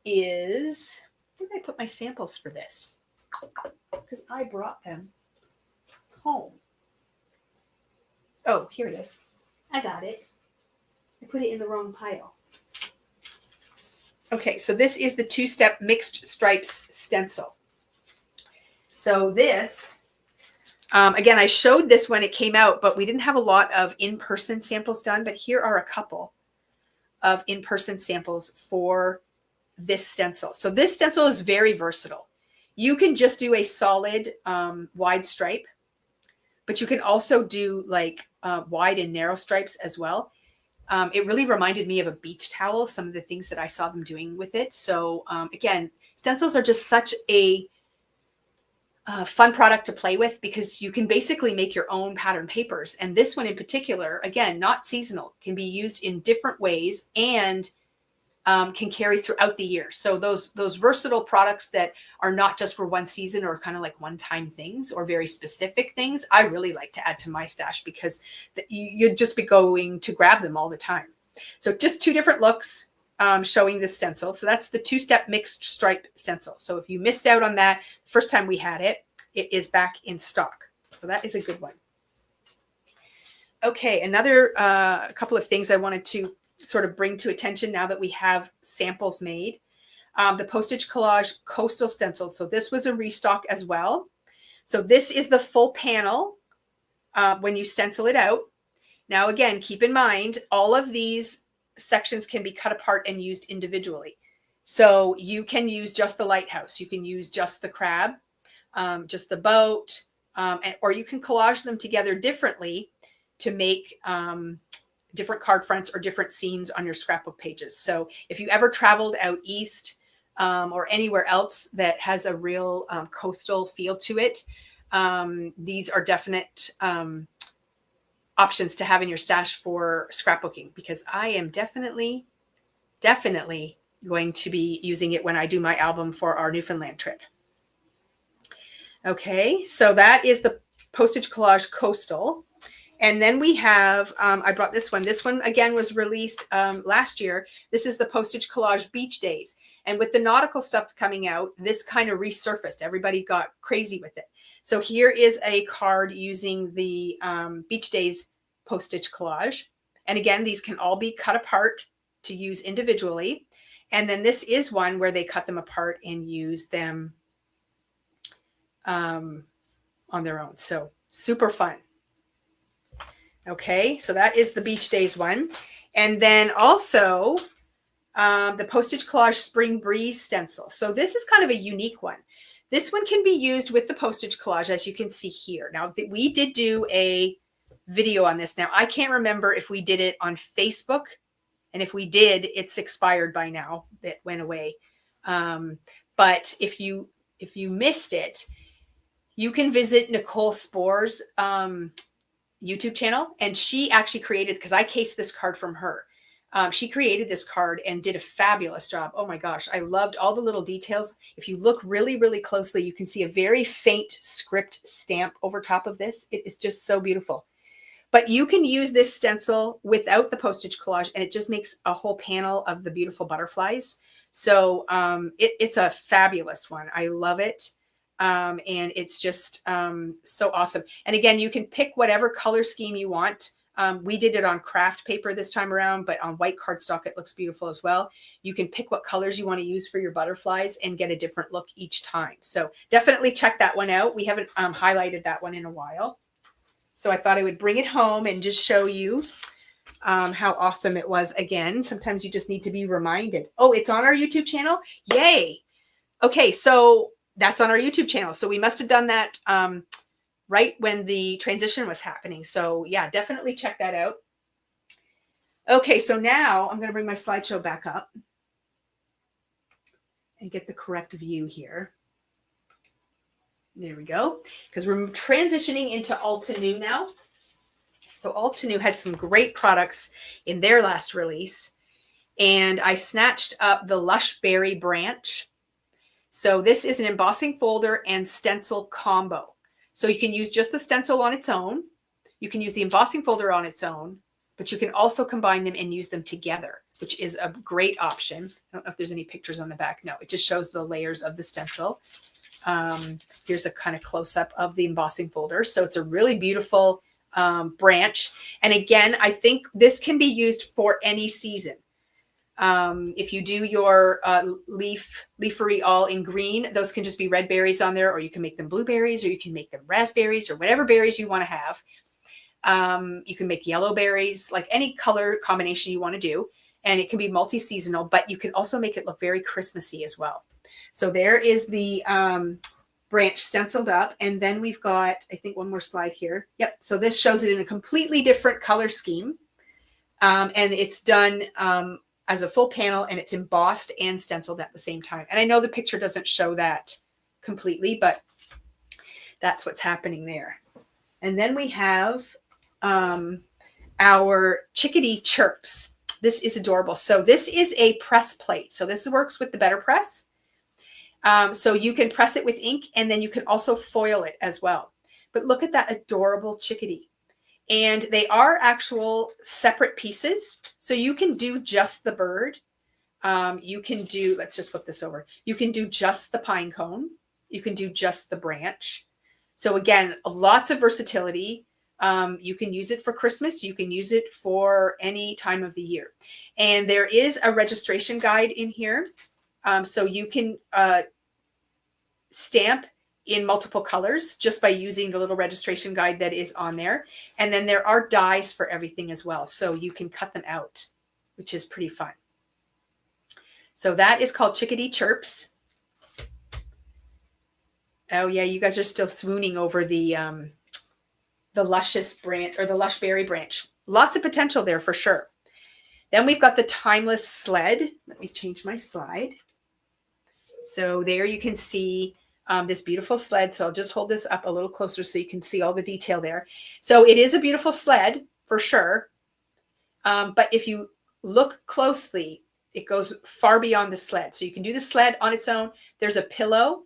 is, where did I put my samples for this? Because I brought them home. Oh, here it is. I got it. I put it in the wrong pile. Okay, so this is the two-step mixed stripes stencil. So this, again, I showed this when it came out, but we didn't have a lot of in-person samples done, but here are a couple of in-person samples for this stencil. So this stencil is very versatile. You can just do a solid wide stripe, but you can also do like wide and narrow stripes as well. It really reminded me of a beach towel, some of the things that I saw them doing with it. So again, stencils are just such a fun product to play with because you can basically make your own pattern papers. And this one in particular, again, not seasonal, can be used in different ways and can carry throughout the year. So those versatile products that are not just for one season or kind of like one-time things or very specific things, I really like to add to my stash because you'd just be going to grab them all the time. So just two different looks showing this stencil. So that's the two-step mixed stripe stencil. So if you missed out on that the first time we had it, it is back in stock. So that is a good one. Okay, another couple of things I wanted to sort of bring to attention now that we have samples made. The postage collage coastal stencil. So this was a restock as well. So this is the full panel when you stencil it out. Now, again, keep in mind, all of these sections can be cut apart and used individually. So you can use just the lighthouse. You can use just the crab, just the boat, or you can collage them together differently to make different card fronts or different scenes on your scrapbook pages. So if you ever traveled out east or anywhere else that has a real coastal feel to it, these are definite options to have in your stash for scrapbooking because I am definitely going to be using it when I do my album for our Newfoundland trip. Okay, so that is the postage collage coastal. And then we have, I brought this one. This one, again, was released last year. This is the postage collage beach days. And with the nautical stuff coming out, this kind of resurfaced. Everybody got crazy with it. So here is a card using the beach days postage collage. And again, these can all be cut apart to use individually. And then this is one where they cut them apart and use them on their own. So super fun. Okay, so that is the Beach Days one. And then also the Postage Collage Spring Breeze stencil. So this is kind of a unique one. This one can be used with the postage collage, as you can see here. Now, we did do a video on this. Now, I can't remember if we did it on Facebook. And if we did, it's expired by now. It went away. But if you missed it, you can visit Nicole Spore's YouTube channel. And she actually created, because I cased this card from her. She created this card and did a fabulous job. Oh my gosh, I loved all the little details. If you look really, really closely, you can see a very faint script stamp over top of this. It is just so beautiful. But you can use this stencil without the postage collage, and it just makes a whole panel of the beautiful butterflies. So it's a fabulous one. I love it. And it's just so awesome. And again, you can pick whatever color scheme you want. We did it on craft paper this time around, but on white cardstock, it looks beautiful as well. You can pick what colors you want to use for your butterflies and get a different look each time. So definitely check that one out. We haven't highlighted that one in a while. So I thought I would bring it home and just show you how awesome it was again. Sometimes you just need to be reminded. Oh, it's on our YouTube channel? Yay. Okay, so that's on our YouTube channel. So we must have done that right when the transition was happening. So yeah, definitely check that out. Okay, so now I'm going to bring my slideshow back up and get the correct view here. There we go. Because we're transitioning into Altenew now. So Altenew had some great products in their last release. And I snatched up the Lush Berry branch. So this is an embossing folder and stencil combo. So you can use just the stencil on its own. You can use the embossing folder on its own, but you can also combine them and use them together, which is a great option. I don't know if there's any pictures on the back. No, it just shows the layers of the stencil. Here's a kind of close-up of the embossing folder. So it's a really beautiful branch. And again, I think this can be used for any season. If you do your leafery all in green, those can just be red berries on there, or you can make them blueberries, or you can make them raspberries, or whatever berries you want to have. You can make yellow berries, like any color combination you want to do. And it can be multi-seasonal, but you can also make it look very Christmassy as well. So there is the branch stenciled up. And then we've got, I think, one more slide here. Yep. So this shows it in a completely different color scheme. And it's done as a full panel, and it's embossed and stenciled at the same time. And I know the picture doesn't show that completely, but that's what's happening there. And then we have our Chickadee Chirps. This is adorable. So this is a press plate. So this works with the Better Press. So you can press it with ink, and then you can also foil it as well. But look at that adorable chickadee. And they are actual separate pieces. So you can do just the bird. You can do, let's just flip this over. You can do just the pine cone. You can do just the branch. So again, lots of versatility. You can use it for Christmas. You can use it for any time of the year. And there is a registration guide in here. So you can stamp in multiple colors just by using the little registration guide that is on there. And then there are dies for everything as well. So you can cut them out, which is pretty fun. So that is called Chickadee Chirps. Oh yeah, you guys are still swooning over the luscious branch, or the Lush Berry branch. Lots of potential there for sure. Then we've got the Timeless Sled. Let me change my slide. So there you can see this beautiful sled. So I'll just hold this up a little closer so you can see all the detail there. So it is a beautiful sled for sure. But if you look closely, it goes far beyond the sled. So you can do the sled on its own. There's a pillow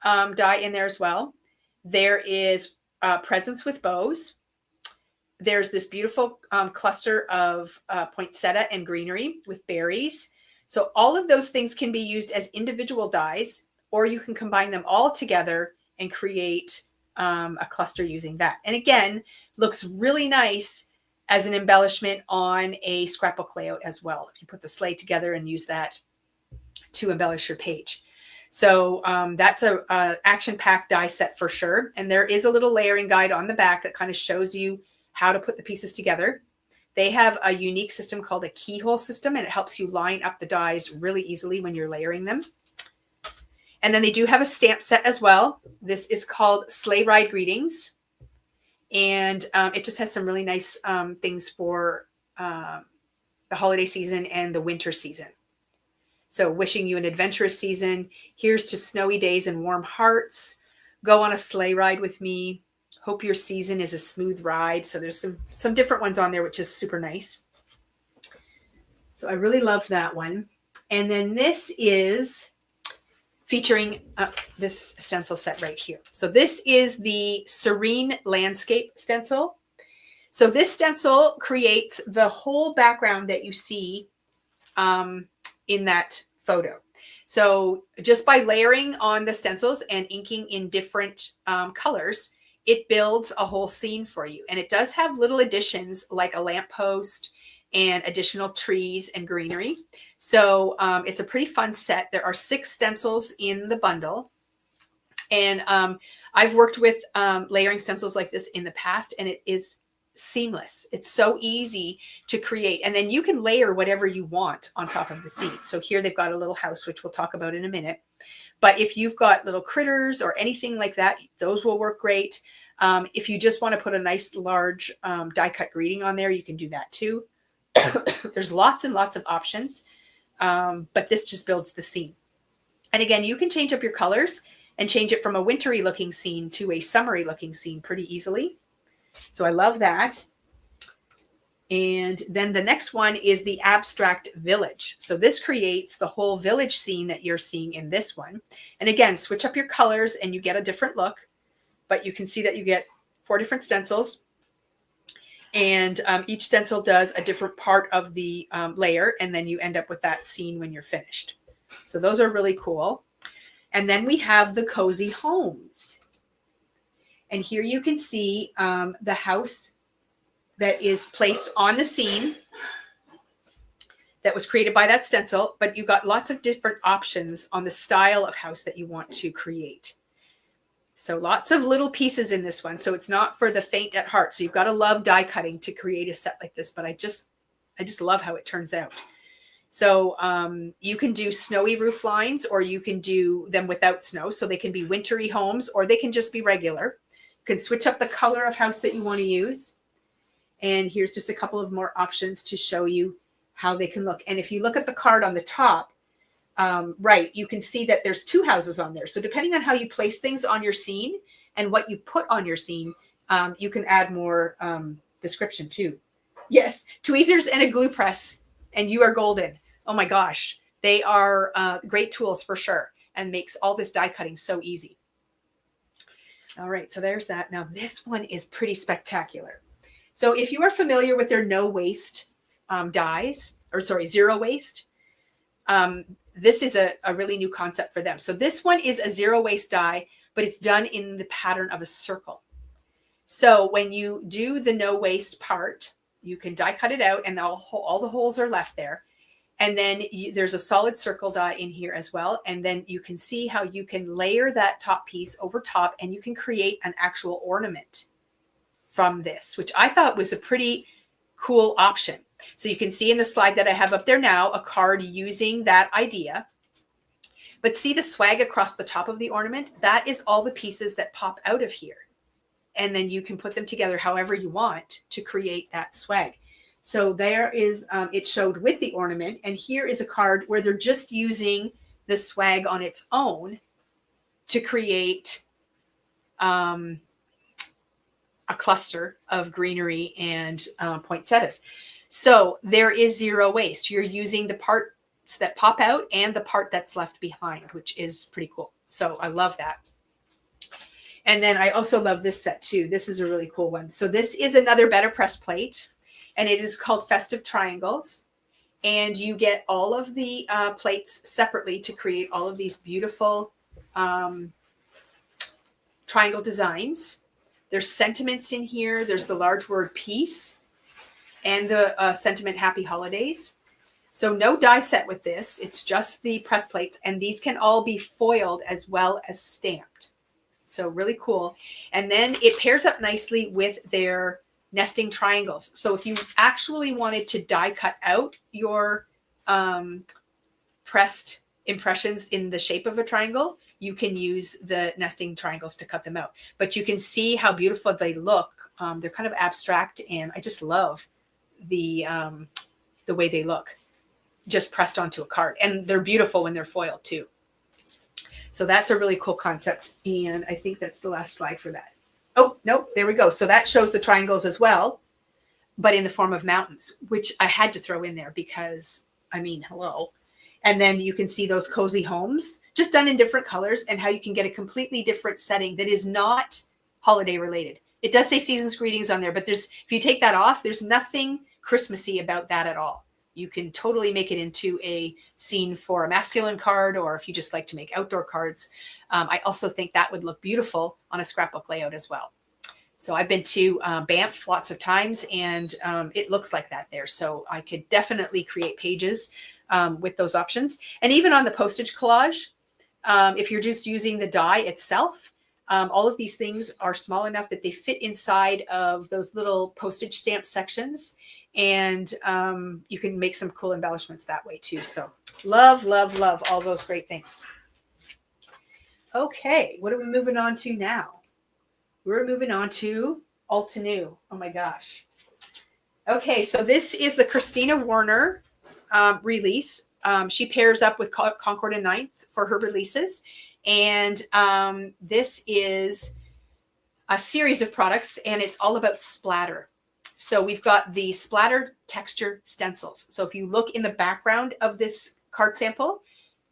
die in there as well. There is presents with bows. There's this beautiful cluster of poinsettia and greenery with berries. So all of those things can be used as individual dies, or you can combine them all together and create a cluster using that. And again, looks really nice as an embellishment on a scrapbook layout as well, if you put the sleigh together and use that to embellish your page. So that's a action-packed die set for sure. And there is a little layering guide on the back that kind of shows you how to put the pieces together. They have a unique system called a keyhole system, and it helps you line up the dies really easily when you're layering them. And then they do have a stamp set as well. This is called Sleigh Ride Greetings. And it just has some really nice things for the holiday season and the winter season. So wishing you an adventurous season. Here's to snowy days and warm hearts. Go on a sleigh ride with me. Hope your season is a smooth ride. So there's some different ones on there, which is super nice. So I really love that one. And then this is featuring this stencil set right here. So this is the Serene Landscape stencil. So this stencil creates the whole background that you see in that photo. So just by layering on the stencils and inking in different colors, it builds a whole scene for you. And it does have little additions like a lamppost and additional trees and greenery. So it's a pretty fun set. There are 6 stencils in the bundle. And I've worked with layering stencils like this in the past, and it is seamless. It's so easy to create. And then you can layer whatever you want on top of the scene. So here they've got a little house, which we'll talk about in a minute. But if you've got little critters or anything like that, those will work great. If you just want to put a nice large die cut greeting on there, you can do that too. There's lots and lots of options, but this just builds the scene. And again, you can change up your colors and change it from a wintry looking scene to a summery looking scene pretty easily. So I love that. And then the next one is the Abstract Village. So this creates the whole village scene that you're seeing in this one. And again, switch up your colors and you get a different look, but you can see that you get 4 different stencils. And each stencil does a different part of the layer, and then you end up with that scene when you're finished. So those are really cool. And then we have the Cozy Homes. And here you can see the house that is placed on the scene that was created by that stencil, but you got lots of different options on the style of house that you want to create. So lots of little pieces in this one. So it's not for the faint at heart. So you've got to love die cutting to create a set like this, but I just love how it turns out. So you can do snowy roof lines, or you can do them without snow. So they can be wintry homes, or they can just be regular. You can switch up the color of house that you want to use. And here's just a couple of more options to show you how they can look. And if you look at the card on the top, right, you can see that there's 2 houses on there. So depending on how you place things on your scene and what you put on your scene, you can add more description too. Yes, tweezers and a glue press, and you are golden. Oh my gosh, they are great tools for sure, and makes all this die cutting so easy. All right, so there's that. Now this one is pretty spectacular. So if you are familiar with their no waste dies, or sorry, zero waste, this is a really new concept for them. So this one is a zero waste die, but it's done in the pattern of a circle. So when you do the no waste part, you can die cut it out, and all the holes are left there. And then there's a solid circle die in here as well. And then you can see how you can layer that top piece over top, and you can create an actual ornament from this, which I thought was a pretty cool option. So you can see in the slide that I have up there now, a card using that idea. But see the swag across the top of the ornament? That is all the pieces that pop out of here. And then you can put them together however you want to create that swag. So there is, it showed with the ornament. And here is a card where they're just using the swag on its own to create a cluster of greenery and poinsettias. So there is zero waste. You're using the parts that pop out and the part that's left behind, which is pretty cool. So I love that. And then I also love this set too. This is a really cool one. So this is another Better Press plate, and it is called Festive Triangles. And you get all of the plates separately to create all of these beautiful triangle designs. There's sentiments in here. There's the large word peace and the sentiment happy holidays. So no die set with this. It's just the press plates, and these can all be foiled as well as stamped. So really cool. And then it pairs up nicely with their nesting triangles. So if you actually wanted to die cut out your pressed impressions in the shape of a triangle, you can use the nesting triangles to cut them out. But you can see how beautiful they look. They're kind of abstract, and I just love the way they look just pressed onto a card. And they're beautiful when they're foiled too. So that's a really cool concept. And I think that's the last slide for that. Oh, no, there we go. So that shows the triangles as well, but in the form of mountains, which I had to throw in there because, I mean, hello. And then you can see those cozy homes just done in different colors, and how you can get a completely different setting that is not holiday related. It does say season's greetings on there, but if you take that off, there's nothing Christmassy about that at all. You can totally make it into a scene for a masculine card, or if you just like to make outdoor cards. I also think that would look beautiful on a scrapbook layout as well. So I've been to Banff lots of times, and it looks like that there. So I could definitely create pages with those options. And even on the postage collage, if you're just using the die itself, all of these things are small enough that they fit inside of those little postage stamp sections. And you can make some cool embellishments that way too. So love, love, love all those great things. Okay, what are we moving on to now? We're moving on to Altenew. Oh my gosh. Okay, so this is the Christina Warner release. She pairs up with Concord and Ninth for her releases. And this is a series of products, and it's all about splatter. So we've got the splatter texture stencils. So if you look in the background of this card sample,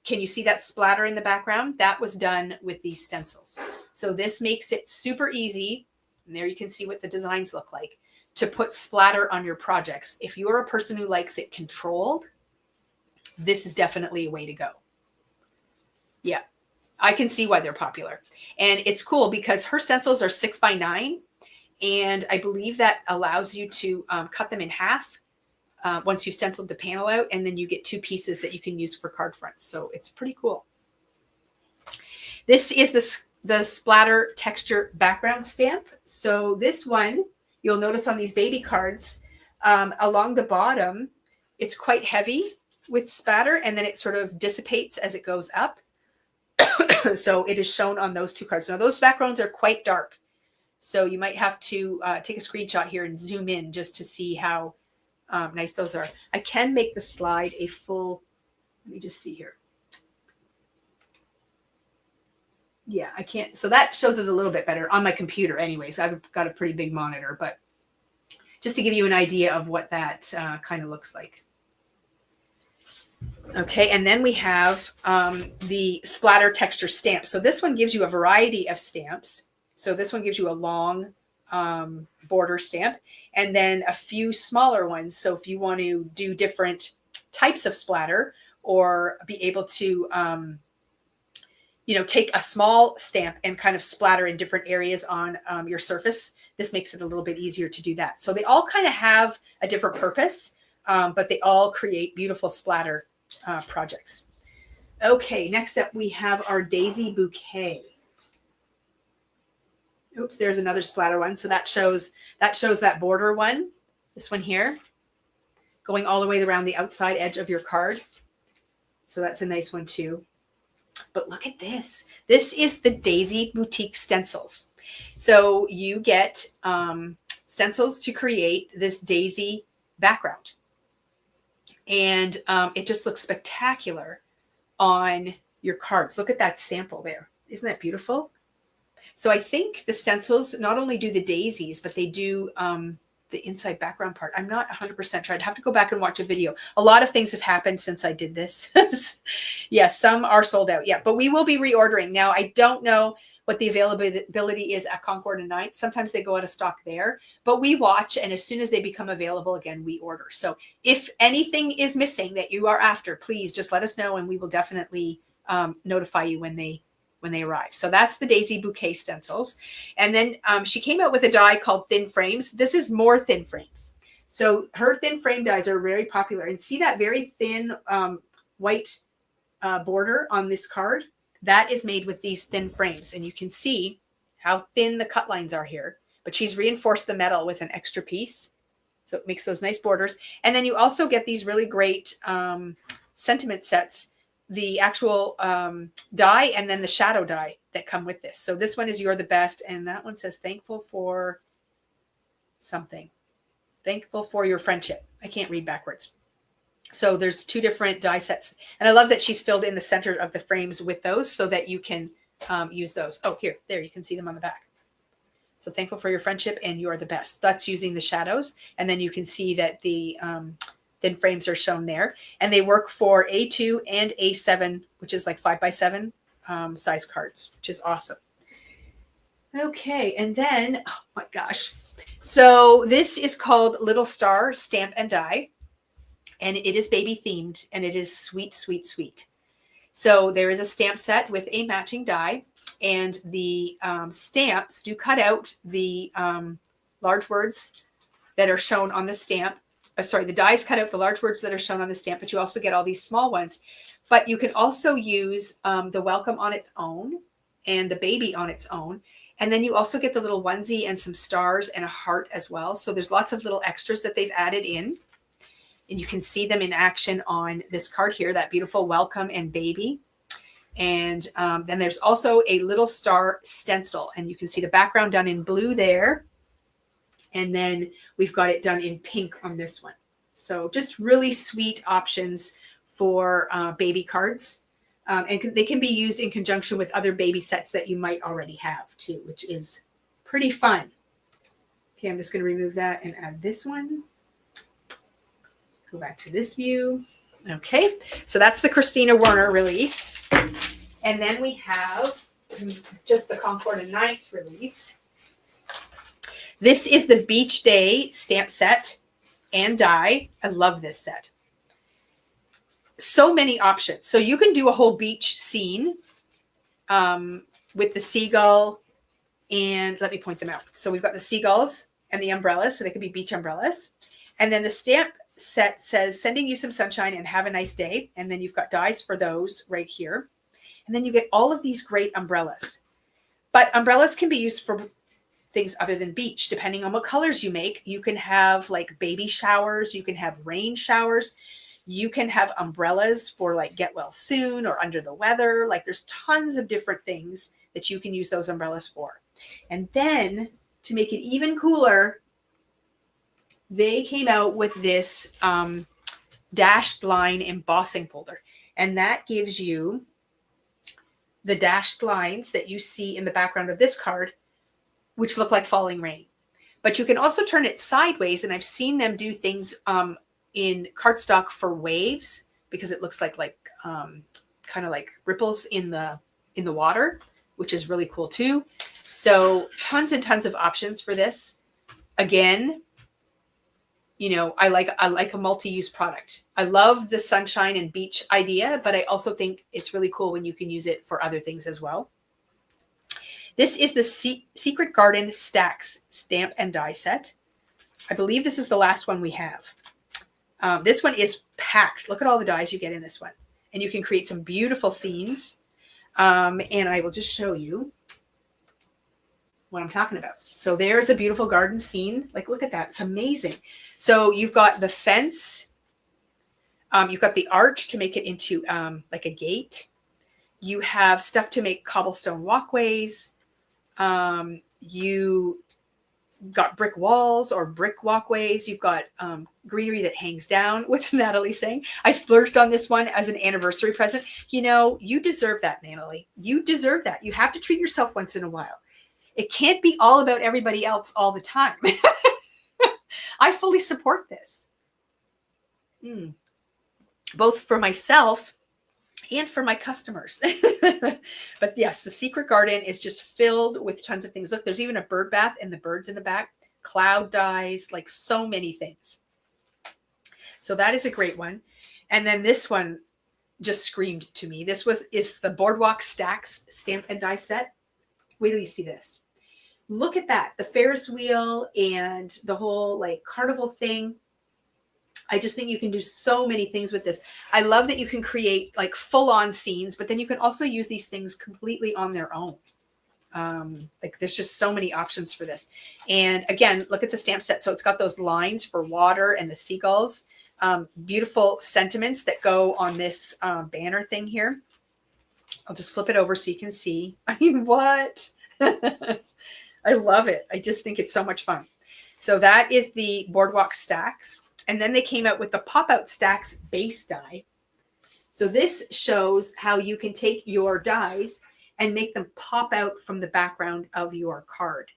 can you see that splatter in the background? That was done with these stencils. So this makes it super easy, and there you can see what the designs look like, to put splatter on your projects. If you're a person who likes it controlled, this is definitely a way to go. Yeah, I can see why they're popular. And it's cool because her stencils are 6x9. And I believe that allows you to cut them in half once you've stenciled the panel out, and then you get 2 pieces that you can use for card fronts. So it's pretty cool. This is the splatter texture background stamp. So this one, you'll notice on these baby cards, along the bottom, it's quite heavy with spatter, and then it sort of dissipates as it goes up. So it is shown on those 2 cards. Now those backgrounds are quite dark. So you might have to take a screenshot here and zoom in just to see how nice those are. I can make the slide a full, let me just see here. Yeah, I can't. So that shows it a little bit better on my computer anyways. I've got a pretty big monitor, but just to give you an idea of what that kind of looks like. Okay, and then we have the splatter texture stamp. So this one gives you a variety of stamps. So this one gives you a long border stamp, and then a few smaller ones. So if you want to do different types of splatter, or be able to, take a small stamp and kind of splatter in different areas on your surface, this makes it a little bit easier to do that. So they all kind of have a different purpose, but they all create beautiful splatter projects. Okay, next up we have our Daisy Bouquet. Oops, there's another splatter one. So that shows that border one, this one here, going all the way around the outside edge of your card. So that's a nice one too. But look at this. This is the Daisy Boutique stencils. So you get stencils to create this daisy background. And it just looks spectacular on your cards. Look at that sample there. Isn't that beautiful? So I think the stencils not only do the daisies, but they do the inside background part. I'm not 100% sure. I'd have to go back and watch a video. A lot of things have happened since I did this. Yeah, some are sold out. Yeah, but we will be reordering. Now, I don't know what the availability is at Concord and Ninth. Sometimes they go out of stock there, but we watch, and as soon as they become available again, we order. So if anything is missing that you are after, please just let us know, and we will definitely notify you when they arrive. So that's the Daisy Bouquet stencils. And then she came out with a die called Thin Frames. This is more thin frames. So her thin frame dies are very popular. And see that very thin white border on this card? That is made with these thin frames. And you can see how thin the cut lines are here. But she's reinforced the metal with an extra piece. So it makes those nice borders. And then you also get these really great sentiment sets, the actual die and then the shadow die that come with this. So this one is You're the Best. And that one says thankful for something. Thankful for your friendship. I can't read backwards. So there's 2 different die sets. And I love that she's filled in the center of the frames with those so that you can use those. Oh, there, you can see them on the back. So thankful for your friendship and You Are the Best. That's using the shadows. And then you can see that the thin frames are shown there. And they work for A2 and A7, which is like 5x7 size cards, which is awesome. Okay, and then, oh my gosh. So this is called Little Star Stamp and Die. And it is baby themed, and it is sweet, sweet, sweet. So there is a stamp set with a matching die, and the stamps do cut out the large words that are shown on the stamp. The dies cut out the large words that are shown on the stamp, but you also get all these small ones. But you can also use the welcome on its own and the baby on its own. And then you also get the little onesie and some stars and a heart as well. So there's lots of little extras that they've added in. And you can see them in action on this card here, that beautiful welcome and baby. And then there's also a little star stencil. And you can see the background done in blue there. And then we've got it done in pink on this one. So just really sweet options for baby cards. And they can be used in conjunction with other baby sets that you might already have too, which is pretty fun. Okay, I'm just going to remove that and add this one. Go back to this view. Okay, so that's the Christina Warner release. And then we have just the Concord and 9th release. This is the Beach Day stamp set and die. I love this set. So many options. So you can do a whole beach scene with the seagull. And let me point them out. So we've got the seagulls and the umbrellas. So they could be beach umbrellas. And then the stamp set says sending you some sunshine and have a nice day. And then you've got dies for those right here. And then you get all of these great umbrellas. But umbrellas can be used for things other than beach, depending on what colors you make. You can have like baby showers. You can have rain showers. You can have umbrellas for like get well soon or under the weather. Like there's tons of different things that you can use those umbrellas for. And then to make it even cooler, they came out with this dashed line embossing folder. And that gives you the dashed lines that you see in the background of this card, which look like falling rain. But you can also turn it sideways. And I've seen them do things in cardstock for waves because it looks like kind of like ripples in the water, which is really cool too. So tons and tons of options for this. Again, you know, I like a multi-use product. I love the sunshine and beach idea, but I also think it's really cool when you can use it for other things as well. This is the Secret Garden Stacks stamp and die set. I believe this is the last one we have. This one is packed. Look at all the dies you get in this one. And you can create some beautiful scenes. And I will just show you what I'm talking about. So there's a beautiful garden scene. Like, look at that. It's amazing. So you've got the fence. You've got the arch to make it into like a gate. You have stuff to make cobblestone walkways. You got brick walls or brick walkways. You've got greenery that hangs down. What's Natalie saying? I splurged on this one as an anniversary present. You know, you deserve that, Natalie. You deserve that. You have to treat yourself once in a while. It can't be all about everybody else all the time. I fully support this. Both for myself and for my customers. But yes, the Secret Garden is just filled with tons of things. Look, there's even a bird bath and the birds in the back, cloud dies, like so many things. So that is a great one. And then this one just screamed to me. This is the Boardwalk Stacks stamp and die set. Wait till you see this. Look at that. The Ferris wheel and the whole like carnival thing. I just think you can do so many things with this. I love that you can create like full-on scenes, but then you can also use these things completely on their own. Like there's just so many options for this. And again, look at the stamp set. So it's got those lines for water and the seagulls. Beautiful sentiments that go on this banner thing here. I'll just flip it over so you can see. I mean, what? I love it. I just think it's so much fun. So that is the Boardwalk Stacks. And then they came out with the Pop-Out Stacks base die. So this shows how you can take your dies and make them pop out from the background of your card.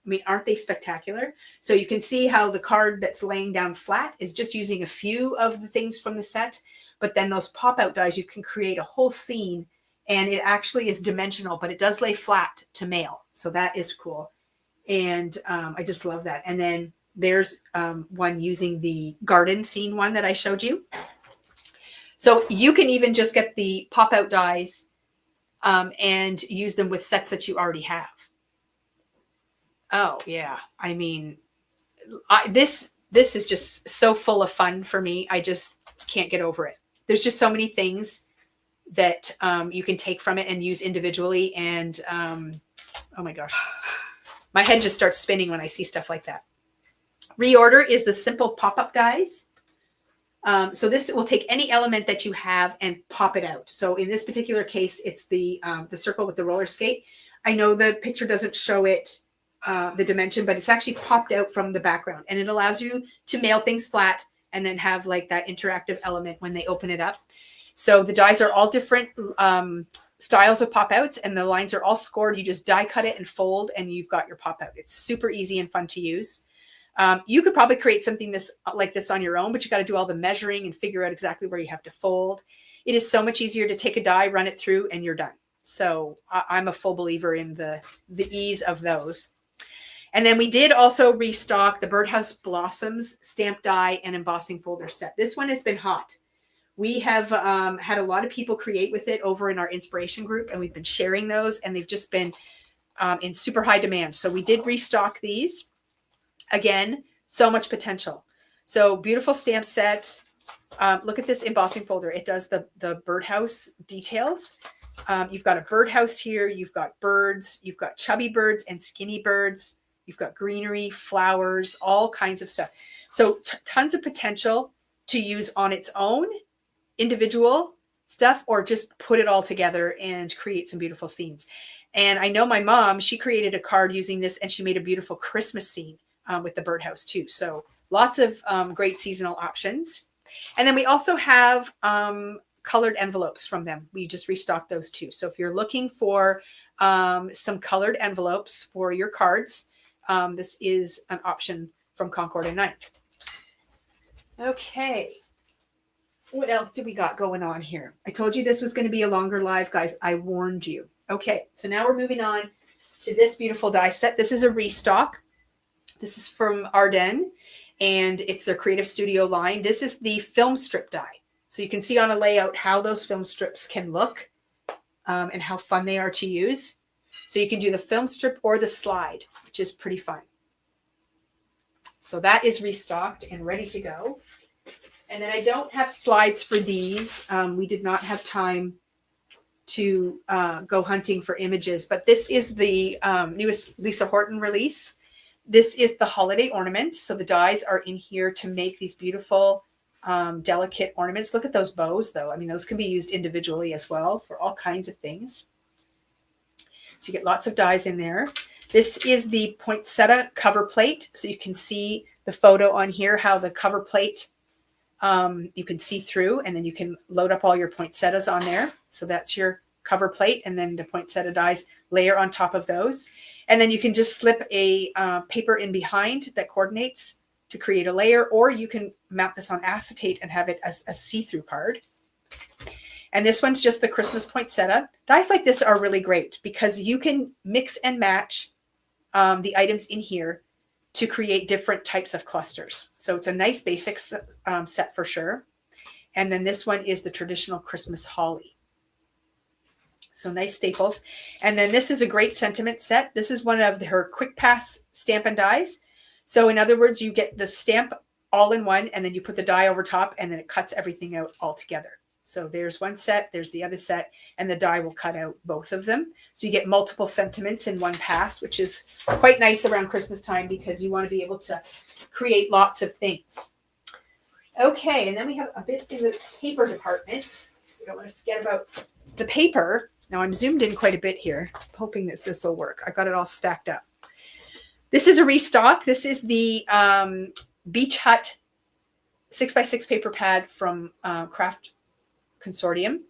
I mean, aren't they spectacular? So you can see how the card that's laying down flat is just using a few of the things from the set, but then those pop-out dies, you can create a whole scene, and it actually is dimensional, but it does lay flat to mail. So that is cool. And I just love that. And then there's one using the garden scene one that I showed you. So you can even just get the pop-out dies and use them with sets that you already have. Oh yeah. I mean, this is just so full of fun for me. I just can't get over it. There's just so many things that you can take from it and use individually. And oh my gosh, my head just starts spinning when I see stuff like that. Reorder is the simple pop-up dies. So this will take any element that you have and pop it out. So in this particular case, it's the circle with the roller skate. I know the picture doesn't show it, the dimension, but it's actually popped out from the background, and it allows you to mail things flat and then have like that interactive element when they open it up. So the dies are all different styles of pop outs, and the lines are all scored. You just die cut it and fold, and you've got your pop out. It's super easy and fun to use. You could probably create something like this on your own, but you got to do all the measuring and figure out exactly where you have to fold. It is so much easier to take a die, run it through, and you're done. So I'm a full believer in the ease of those. And then we did also restock the Birdhouse Blossoms stamp die and embossing folder set. This one has been hot. We have had a lot of people create with it over in our inspiration group, and we've been sharing those, and they've just been in super high demand. So we did restock these. Again, so much potential. So beautiful stamp set. Look at this embossing folder. It does the birdhouse details. You've got a birdhouse here. You've got birds. You've got chubby birds and skinny birds. You've got greenery, flowers, all kinds of stuff. So tons of potential to use on its own, individual stuff, or just put it all together and create some beautiful scenes. And I know my mom, she created a card using this, and she made a beautiful Christmas scene with the birdhouse too. So lots of great seasonal options. And then we also have colored envelopes from them. We just restocked those too. So if you're looking for some colored envelopes for your cards, this is an option from Concord and Ninth. Okay. What else do we got going on here? I told you this was going to be a longer live, guys. I warned you. Okay. So now we're moving on to this beautiful die set. This is a restock. This is from Ardennes, and it's their Creative Studio line. This is the film strip die. So you can see on a layout how those film strips can look and how fun they are to use. So you can do the film strip or the slide, which is pretty fun. So that is restocked and ready to go. And then I don't have slides for these. We did not have time to go hunting for images, but this is the newest Lisa Horton release. This is the holiday ornaments. So the dies are in here to make these beautiful, delicate ornaments. Look at those bows, though. I mean, those can be used individually as well for all kinds of things. So you get lots of dies in there. This is the poinsettia cover plate. So you can see the photo on here, how the cover plate, you can see through, and then you can load up all your poinsettias on there. So that's your cover plate, and then the poinsettia dies layer on top of those. And then you can just slip a paper in behind that coordinates to create a layer, or you can mount this on acetate and have it as a see-through card. And this one's just the Christmas poinsettia. Dies like this are really great because you can mix and match the items in here to create different types of clusters. So it's a nice basic set for sure. And then this one is the traditional Christmas holly. So nice staples. And then this is a great sentiment set. This is one of her quick pass stamp and dies. So in other words, you get the stamp all in one, and then you put the die over top, and then it cuts everything out all together. So there's one set, there's the other set, and the die will cut out both of them. So you get multiple sentiments in one pass, which is quite nice around Christmas time because you want to be able to create lots of things. Okay, and then we have a bit in the paper department. We don't want to forget about the paper. Now I'm zoomed in quite a bit here, hoping that this will work. I got it all stacked up. This is a restock. This is the Beach Hut 6x6 paper pad from Craft Consortium.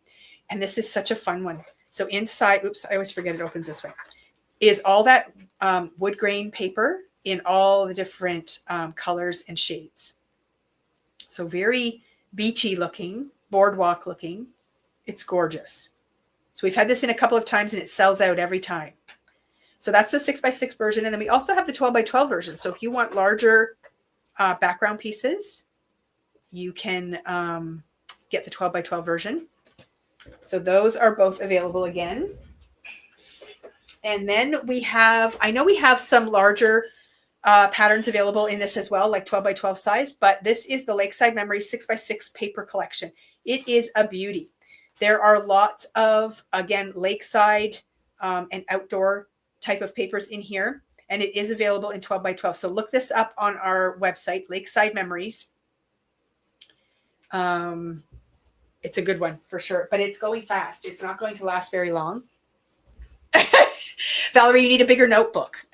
And this is such a fun one. So inside, oops, I always forget it opens this way, is all that wood grain paper in all the different colors and shades. So very beachy looking, boardwalk looking. It's gorgeous. So we've had this in a couple of times and it sells out every time. So that's the 6x6 version. And then we also have the 12x12 version. So if you want larger background pieces, you can get the 12x12 version. So those are both available again. And then we have, I know we have some larger patterns available in this as well, like 12x12 size, but this is the Lakeside Memories 6x6 paper collection. It is a beauty. There are lots of, again, lakeside and outdoor type of papers in here, and it is available in 12x12. So look this up on our website, Lakeside Memories. It's a good one for sure, but it's going fast. It's not going to last very long. Valerie, you need a bigger notebook.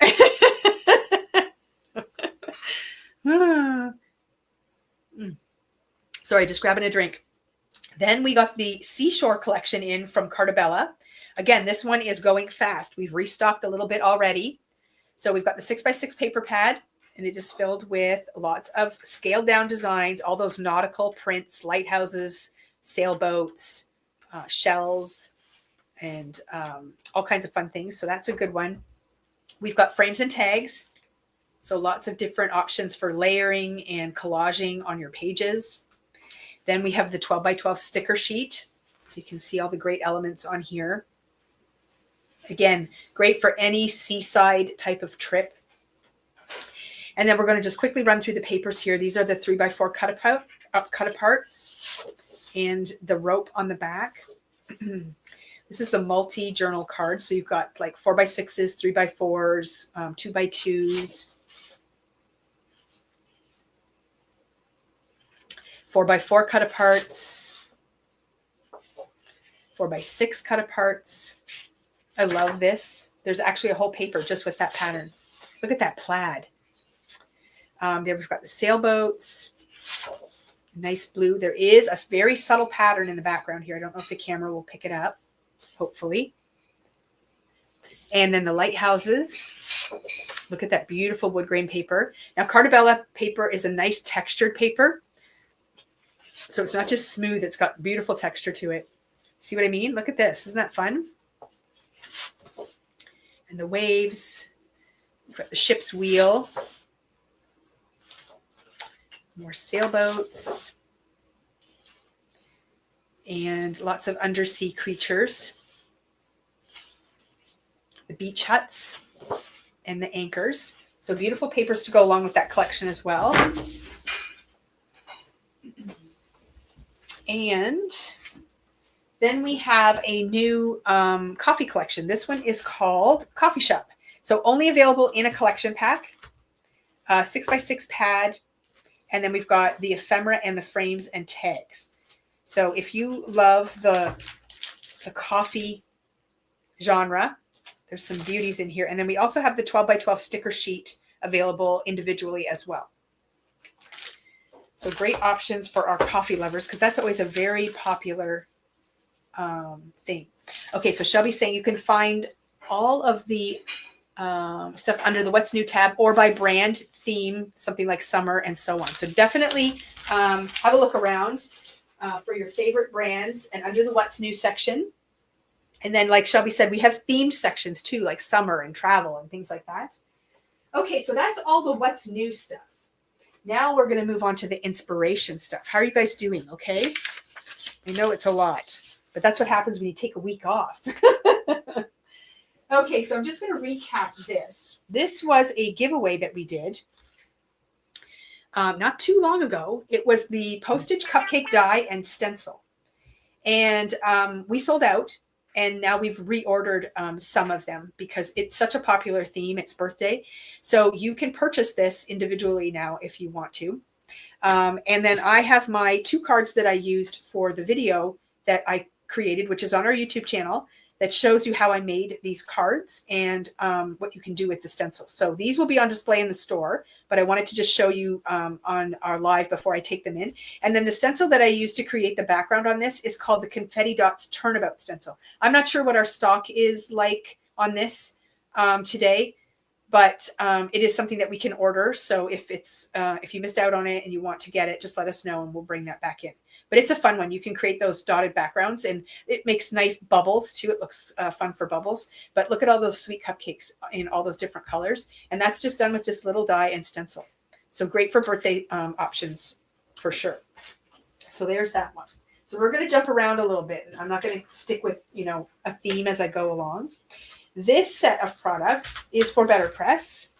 Sorry, just grabbing a drink. Then we got the Seashore collection in from Cartabella. Again, this one is going fast. We've restocked a little bit already. So we've got the 6x6 paper pad, and it is filled with lots of scaled down designs, all those nautical prints, lighthouses, sailboats, shells, and all kinds of fun things. So that's a good one. We've got frames and tags. So lots of different options for layering and collaging on your pages. Then we have the 12x12 sticker sheet. So you can see all the great elements on here. Again, great for any seaside type of trip. And then we're going to just quickly run through the papers here. These are the 3x4 cut aparts and the rope on the back. This is the multi-journal card. So you've got like 4x6s, 3x4s, 2x2s, 4x4 cut aparts, 4x6 cut aparts. I love this. There's actually a whole paper just with that pattern. Look at that plaid. There we've got the sailboats. Nice blue. There is a very subtle pattern in the background here. I don't know if the camera will pick it up. Hopefully. And then the lighthouses. Look at that beautiful wood grain paper. Now, Cartabella paper is a nice textured paper. So it's not just smooth. It's got beautiful texture to it. See what I mean? Look at this. Isn't that fun? And the waves. We've got the ship's wheel. More sailboats. And lots of undersea creatures. The beach huts and the anchors. So beautiful papers to go along with that collection as well. And then we have a new coffee collection. This one is called Coffee Shop. So only available in a collection pack, 6x6 pad. And then we've got the ephemera and the frames and tags. So if you love the coffee genre, there's some beauties in here. And then we also have the 12x12 sticker sheet available individually as well. So great options for our coffee lovers, because that's always a very popular thing. Okay, so Shelby's saying you can find all of the stuff under the What's New tab or by brand, theme, something like summer and so on. So definitely have a look around for your favorite brands and under the What's New section. And then like Shelby said, we have themed sections too, like summer and travel and things like that. Okay, so that's all the What's New stuff. Now we're going to move on to the inspiration stuff. How are you guys doing? Okay. I know it's a lot, but that's what happens when you take a week off. Okay, so I'm just going to recap this. This was a giveaway that we did not too long ago. It was the postage cupcake die and stencil. And we sold out. And now we've reordered some of them because it's such a popular theme. It's birthday. So you can purchase this individually now if you want to. And then I have my 2 cards that I used for the video that I created, which is on our YouTube channel, that shows you how I made these cards and what you can do with the stencil. So these will be on display in the store, but I wanted to just show you on our live before I take them in. And then the stencil that I used to create the background on this is called the Confetti Dots Turnabout Stencil. I'm not sure what our stock is like on this today, but it is something that we can order. So if you missed out on it and you want to get it, just let us know and we'll bring that back in. But it's a fun one. You can create those dotted backgrounds and it makes nice bubbles too. It looks fun for bubbles. But look at all those sweet cupcakes in all those different colors. And that's just done with this little die and stencil. So great for birthday options for sure. So there's that one. So we're going to jump around a little bit. I'm not going to stick with, a theme as I go along. This set of products is for Better Press.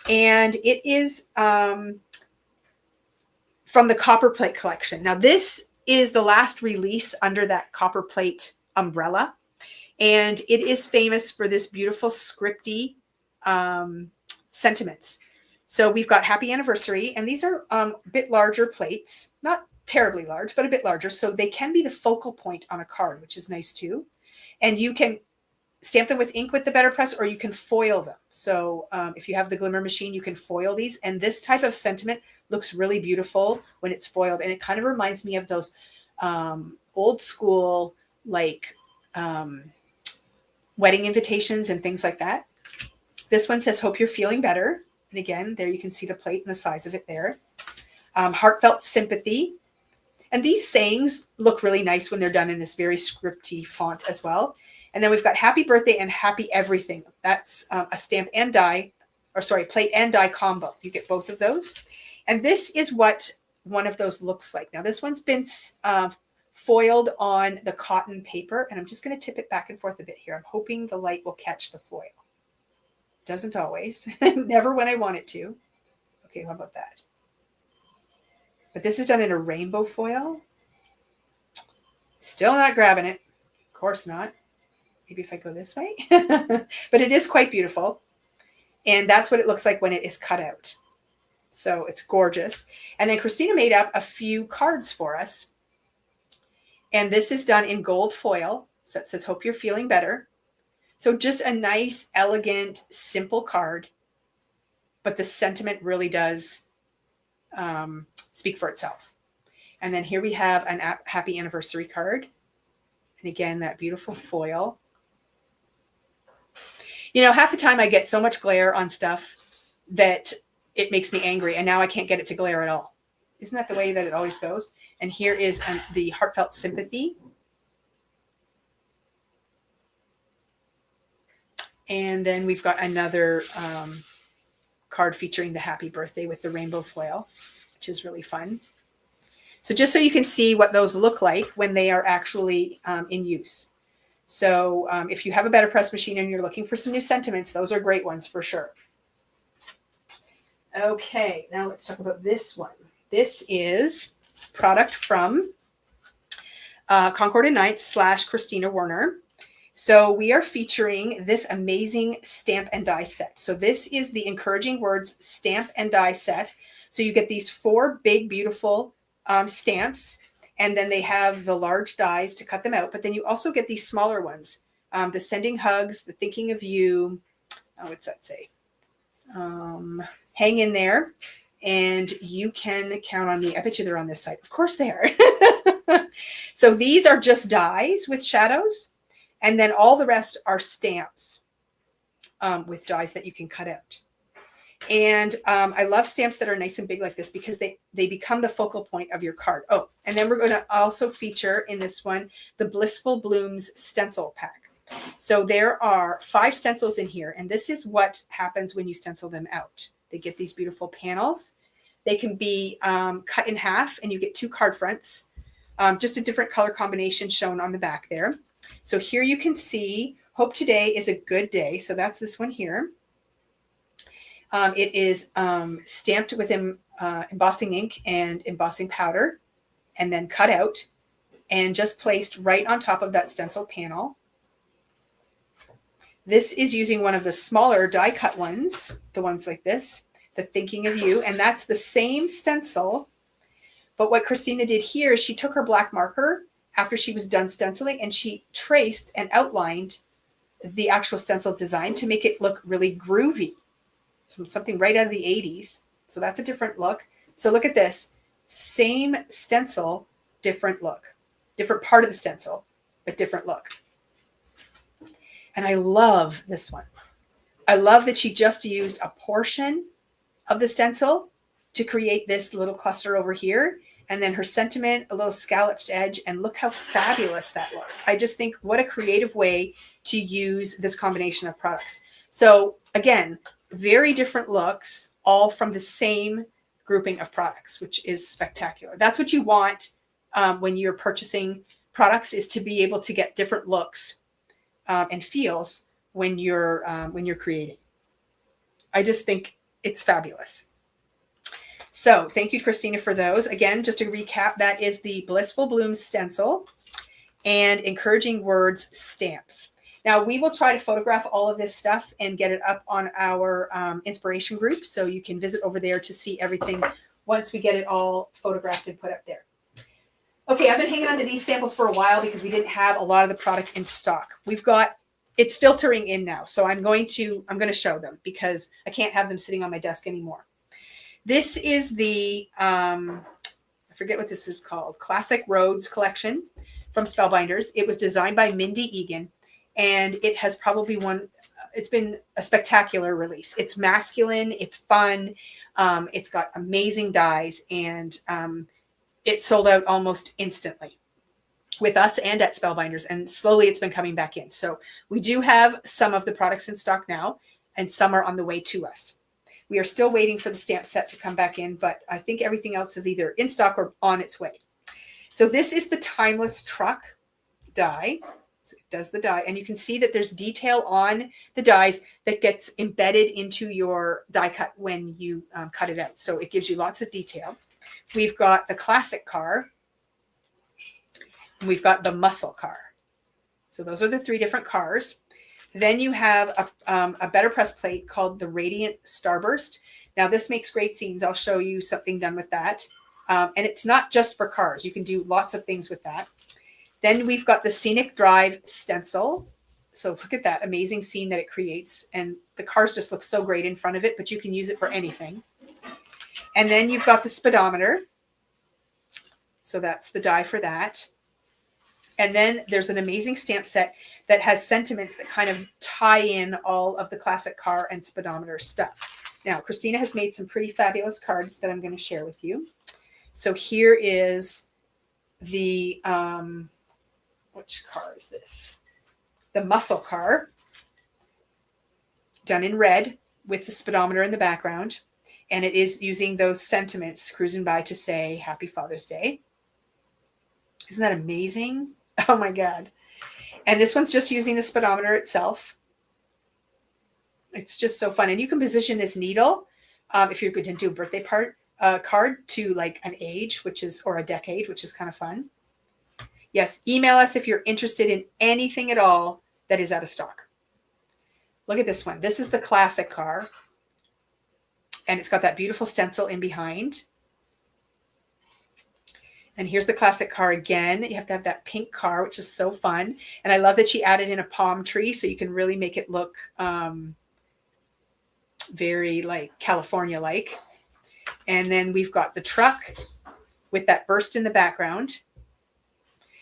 And it is from the Copper Plate collection. Now, this is the last release under that Copper Plate umbrella. And it is famous for this beautiful scripty sentiments. So we've got Happy Anniversary, and these are a bit larger plates, not terribly large, but a bit larger. So they can be the focal point on a card, which is nice too. And you can stamp them with ink with the Better Press, or you can foil them. So if you have the glimmer machine, you can foil these. And this type of sentiment looks really beautiful when it's foiled. And it kind of reminds me of those old school, like wedding invitations and things like that. This one says, hope you're feeling better. And again, there you can see the plate and the size of it there. Heartfelt sympathy. And these sayings look really nice when they're done in this very scripty font as well. And then we've got Happy Birthday and Happy Everything. That's a stamp and die, plate and die combo. You get both of those. And this is what one of those looks like. Now, this one's been foiled on the cotton paper. And I'm just going to tip it back and forth a bit here. I'm hoping the light will catch the foil. Doesn't always. Never when I want it to. Okay, how about that? But this is done in a rainbow foil. Still not grabbing it. Of course not. Maybe if I go this way. But it is quite beautiful. And that's what it looks like when it is cut out. So it's gorgeous. And then Christina made up a few cards for us. And this is done in gold foil. So it says, hope you're feeling better. So just a nice, elegant, simple card. But the sentiment really does speak for itself. And then here we have an happy anniversary card. And again, that beautiful foil. Half the time I get so much glare on stuff that it makes me angry. And now I can't get it to glare at all. Isn't that the way that it always goes? And here is the heartfelt sympathy. And then we've got another card featuring the happy birthday with the rainbow foil, which is really fun. So just so you can see what those look like when they are actually in use. So if you have a Better Press machine and you're looking for some new sentiments, those are great ones for sure. Okay, now let's talk about this one. This is product from Concord and 9th / Christina Warner. So we are featuring this amazing stamp and die set. So this is the Encouraging Words stamp and die set. So you get these 4 big, beautiful stamps, and then they have the large dies to cut them out. But then you also get these smaller ones, the Sending Hugs, the Thinking of You. Oh, what's that say? Hang in there, and you can count on me. I bet you they're on this side. Of course they are. So these are just dies with shadows. And then all the rest are stamps with dies that you can cut out. And I love stamps that are nice and big like this because they become the focal point of your card. Oh, and then we're going to also feature in this one the Blissful Blooms stencil pack. So there are 5 stencils in here. And this is what happens when you stencil them out. They get these beautiful panels. They can be cut in half and you get 2 card fronts. Just a different color combination shown on the back there. So here you can see, hope today is a good day. So that's this one here. It is stamped with embossing ink and embossing powder, and then cut out and just placed right on top of that stencil panel. This is using one of the smaller die cut ones, the ones like this, the Thinking of You, and that's the same stencil. But what Christina did here is she took her black marker after she was done stenciling and she traced and outlined the actual stencil design to make it look really groovy. So something right out of the 80s. So that's a different look. So look at this. Same stencil, different look. Different part of the stencil, but different look. And I love this one. I love that she just used a portion of the stencil to create this little cluster over here. And then her sentiment, a little scalloped edge, and look how fabulous that looks. I just think what a creative way to use this combination of products. So again, very different looks, all from the same grouping of products, which is spectacular. That's what you want when you're purchasing products, is to be able to get different looks and feels when you're creating. I just think it's fabulous. So thank you, Christina, for those. Again, just to recap, that is the Blissful Blooms stencil and Encouraging Words stamps. Now, we will try to photograph all of this stuff and get it up on our inspiration group. So you can visit over there to see everything once we get it all photographed and put up there. Okay, I've been hanging on to these samples for a while because we didn't have a lot of the product in stock. It's filtering in now. So I'm going to show them because I can't have them sitting on my desk anymore. This is the, I forget what this is called, Classic Roads collection from Spellbinders. It was designed by Mindy Egan, and it has probably it's been a spectacular release. It's masculine, it's fun, it's got amazing dies, and it sold out almost instantly with us and at Spellbinders, and slowly it's been coming back in. So we do have some of the products in stock now, and some are on the way to us. We are still waiting for the stamp set to come back in, but I think everything else is either in stock or on its way. So this is the Timeless Truck die. So it does the die, and you can see that there's detail on the dies that gets embedded into your die cut when you cut it out. So it gives you lots of detail. We've got the Classic car, and we've got the Muscle car. So those are the three different cars. Then you have a better press plate called the Radiant Starburst. Now this makes great scenes. I'll show you something done with that. And it's not just for cars. You can do lots of things with that. Then we've got the Scenic Drive stencil. So look at that amazing scene that it creates. And the cars just look so great in front of it, but you can use it for anything. And then you've got the speedometer. So that's the die for that. And then there's an amazing stamp set that has sentiments that kind of tie in all of the classic car and speedometer stuff. Now, Christina has made some pretty fabulous cards that I'm going to share with you. So here is the, which car is this? The Muscle car, done in red with the speedometer in the background. And it is using those sentiments cruising by to say Happy Father's Day. Isn't that amazing? Oh my God. And this one's just using the speedometer itself. It's just so fun. And you can position this needle if you're going to do a birthday card to like an age, or a decade, which is kind of fun. Yes, email us if you're interested in anything at all that is out of stock. Look at this one. This is the Classic car. And it's got that beautiful stencil in behind. And here's the Classic car again. You have to have that pink car, which is so fun. And I love that she added in a palm tree so you can really make it look very like California-like. And then we've got the truck with that burst in the background.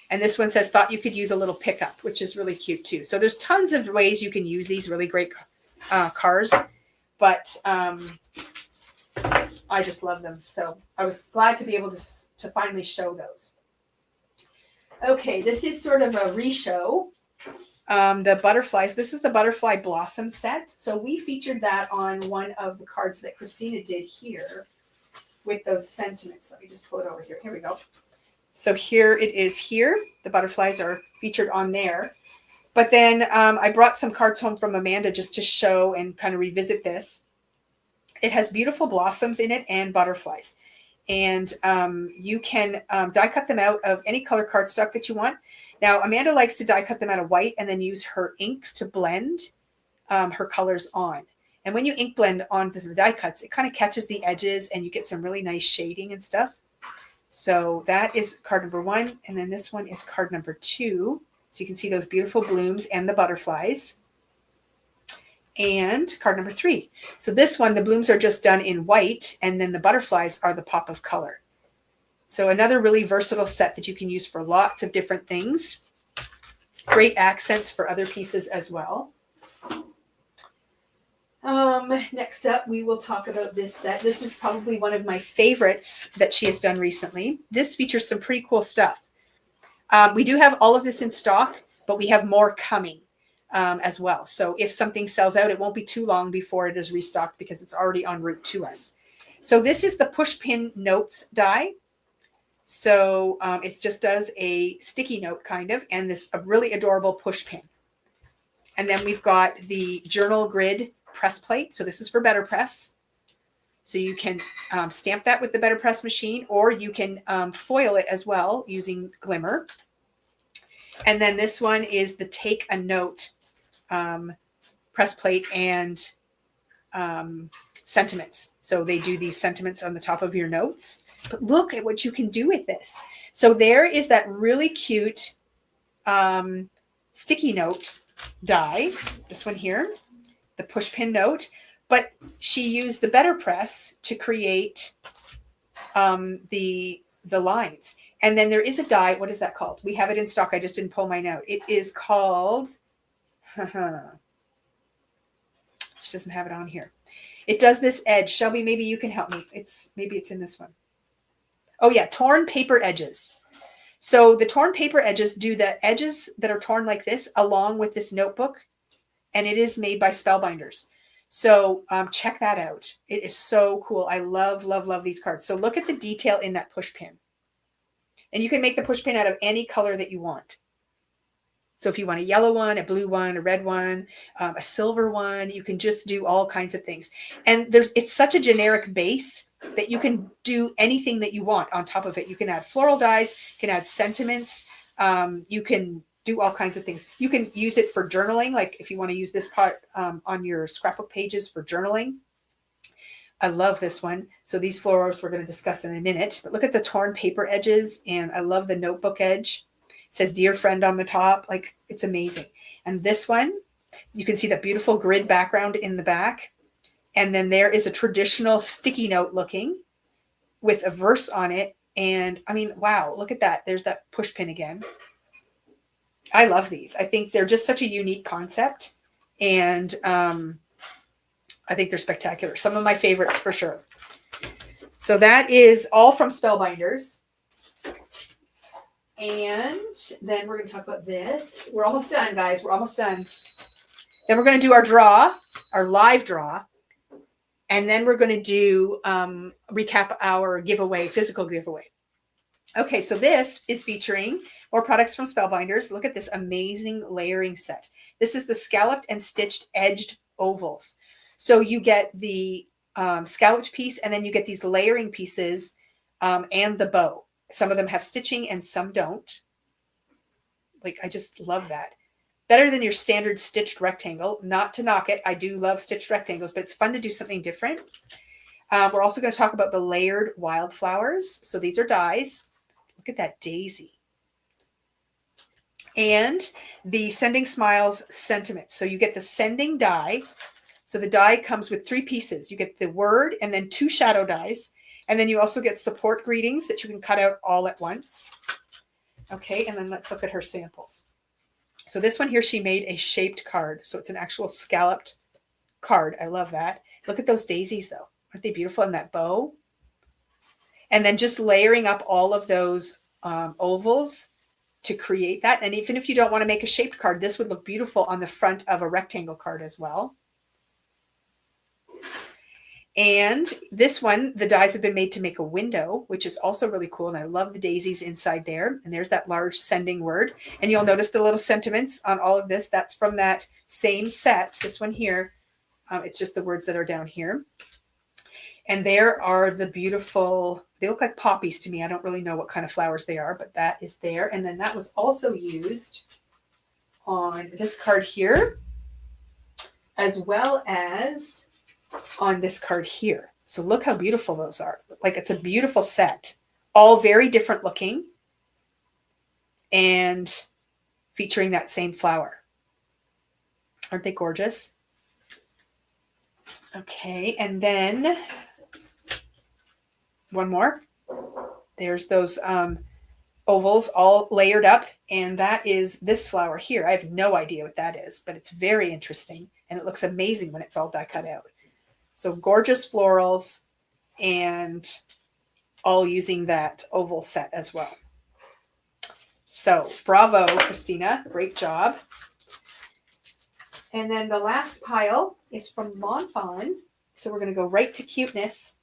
And this one says, thought you could use a little pickup, which is really cute too. So there's tons of ways you can use these really great cars. But I just love them. So I was glad to be able to finally show those. Okay, this is sort of a re-show. The butterflies. This is the Butterfly Blossom set. So we featured that on one of the cards that Christina did here with those sentiments. Let me just pull it over here. Here we go. So here it is here. The butterflies are featured on there. But then I brought some cards home from Amanda just to show and kind of revisit this. it has beautiful blossoms in it and butterflies. And you can die cut them out of any color cardstock that you want. Now, Amanda likes to die cut them out of white and then use her inks to blend her colors on. And when you ink blend onto the die cuts, it kind of catches the edges and you get some really nice shading and stuff. So that is card number 1. And then this one is card number 2. So you can see those beautiful blooms and the butterflies. And card number 3. So this one, the blooms are just done in white, and then the butterflies are the pop of color. So another really versatile set that you can use for lots of different things. Great accents for other pieces as well. Next up, we will talk about this set. This is probably one of my favorites that she has done recently. This features some pretty cool stuff. We do have all of this in stock, but we have more coming. As well. So if something sells out, it won't be too long before it is restocked because it's already en route to us. So this is the push pin notes die. So it just does a sticky note kind of, and this a really adorable push pin. And then we've got the journal grid press plate. So this is for Better Press. So you can stamp that with the Better Press machine, or you can foil it as well using Glimmer. And then this one is the Take a Note press plate and sentiments. So they do these sentiments on the top of your notes. But look at what you can do with this. So there is that really cute sticky note die. This one here, the push pin note. But she used the Better Press to create the lines. And then there is a die. What is that called? We have it in stock. I just didn't pull mine out. It is called... She doesn't have it on here. It does this edge. Shelby, maybe you can help me. Maybe it's in this one. Oh yeah, torn paper edges. So the torn paper edges do the edges that are torn like this along with this notebook, and it is made by Spellbinders. So check that out. It is so cool. I love, love, love these cards. So look at the detail in that push pin. And you can make the push pin out of any color that you want. So if you want a yellow one, a blue one, a red one, a silver one, you can just do all kinds of things. And it's such a generic base that you can do anything that you want on top of it. You can add floral dyes, you can add sentiments, you can do all kinds of things. You can use it for journaling, like if you want to use this part on your scrapbook pages for journaling. I love this one. So these florals we're going to discuss in a minute. But look at the torn paper edges, and I love the notebook edge. It says "Dear Friend" on the top. Like, it's amazing. And this one, you can see that beautiful grid background in the back. And then there is a traditional sticky note looking with a verse on it. And I mean, wow, look at that. There's that push pin again. I love these. I think they're just such a unique concept. And I think they're spectacular. Some of my favorites for sure. So that is all from Spellbinders. And then we're going to talk about this. We're almost done, guys. We're almost done. Then we're going to do our draw, our live draw. And then we're going to do recap our giveaway, physical giveaway. Okay, so this is featuring more products from Spellbinders. Look at this amazing layering set. This is the scalloped and stitched edged ovals. So you get the scalloped piece, and then you get these layering pieces and the bow. Some of them have stitching and some don't. Like, I just love that. Better than your standard stitched rectangle. Not to knock it. I do love stitched rectangles, but it's fun to do something different. We're also going to talk about the layered wildflowers. So these are dies. Look at that daisy. And the Sending Smiles sentiment. So you get the sending die. So the die comes with 3 pieces. You get the word and then 2 shadow dies. And then you also get support greetings that you can cut out all at once. Okay, and then let's look at her samples. So this one here, she made a shaped card. So it's an actual scalloped card. I love that. Look at those daisies, though. Aren't they beautiful? And that bow. And then just layering up all of those ovals to create that. And even if you don't want to make a shaped card, this would look beautiful on the front of a rectangle card as well. And this one, the dies have been made to make a window, which is also really cool. And I love the daisies inside there. And there's that large sending word. And you'll notice the little sentiments on all of this. That's from that same set. This one here, it's just the words that are down here. And there are the beautiful, they look like poppies to me. I don't really know what kind of flowers they are, but that is there. And then that was also used on this card here, as well as on this card here. So look how beautiful those are. Like, it's a beautiful set, all very different looking and featuring that same flower. Aren't they gorgeous? Okay, and then one more. There's those ovals all layered up, and that is this flower here. I have no idea what that is, but it's very interesting, and it looks amazing when it's all die cut out. So gorgeous florals, and all using that oval set as well. So bravo, Christina. Great job. And then the last pile is from Lawn Fawn. So we're going to go right to cuteness.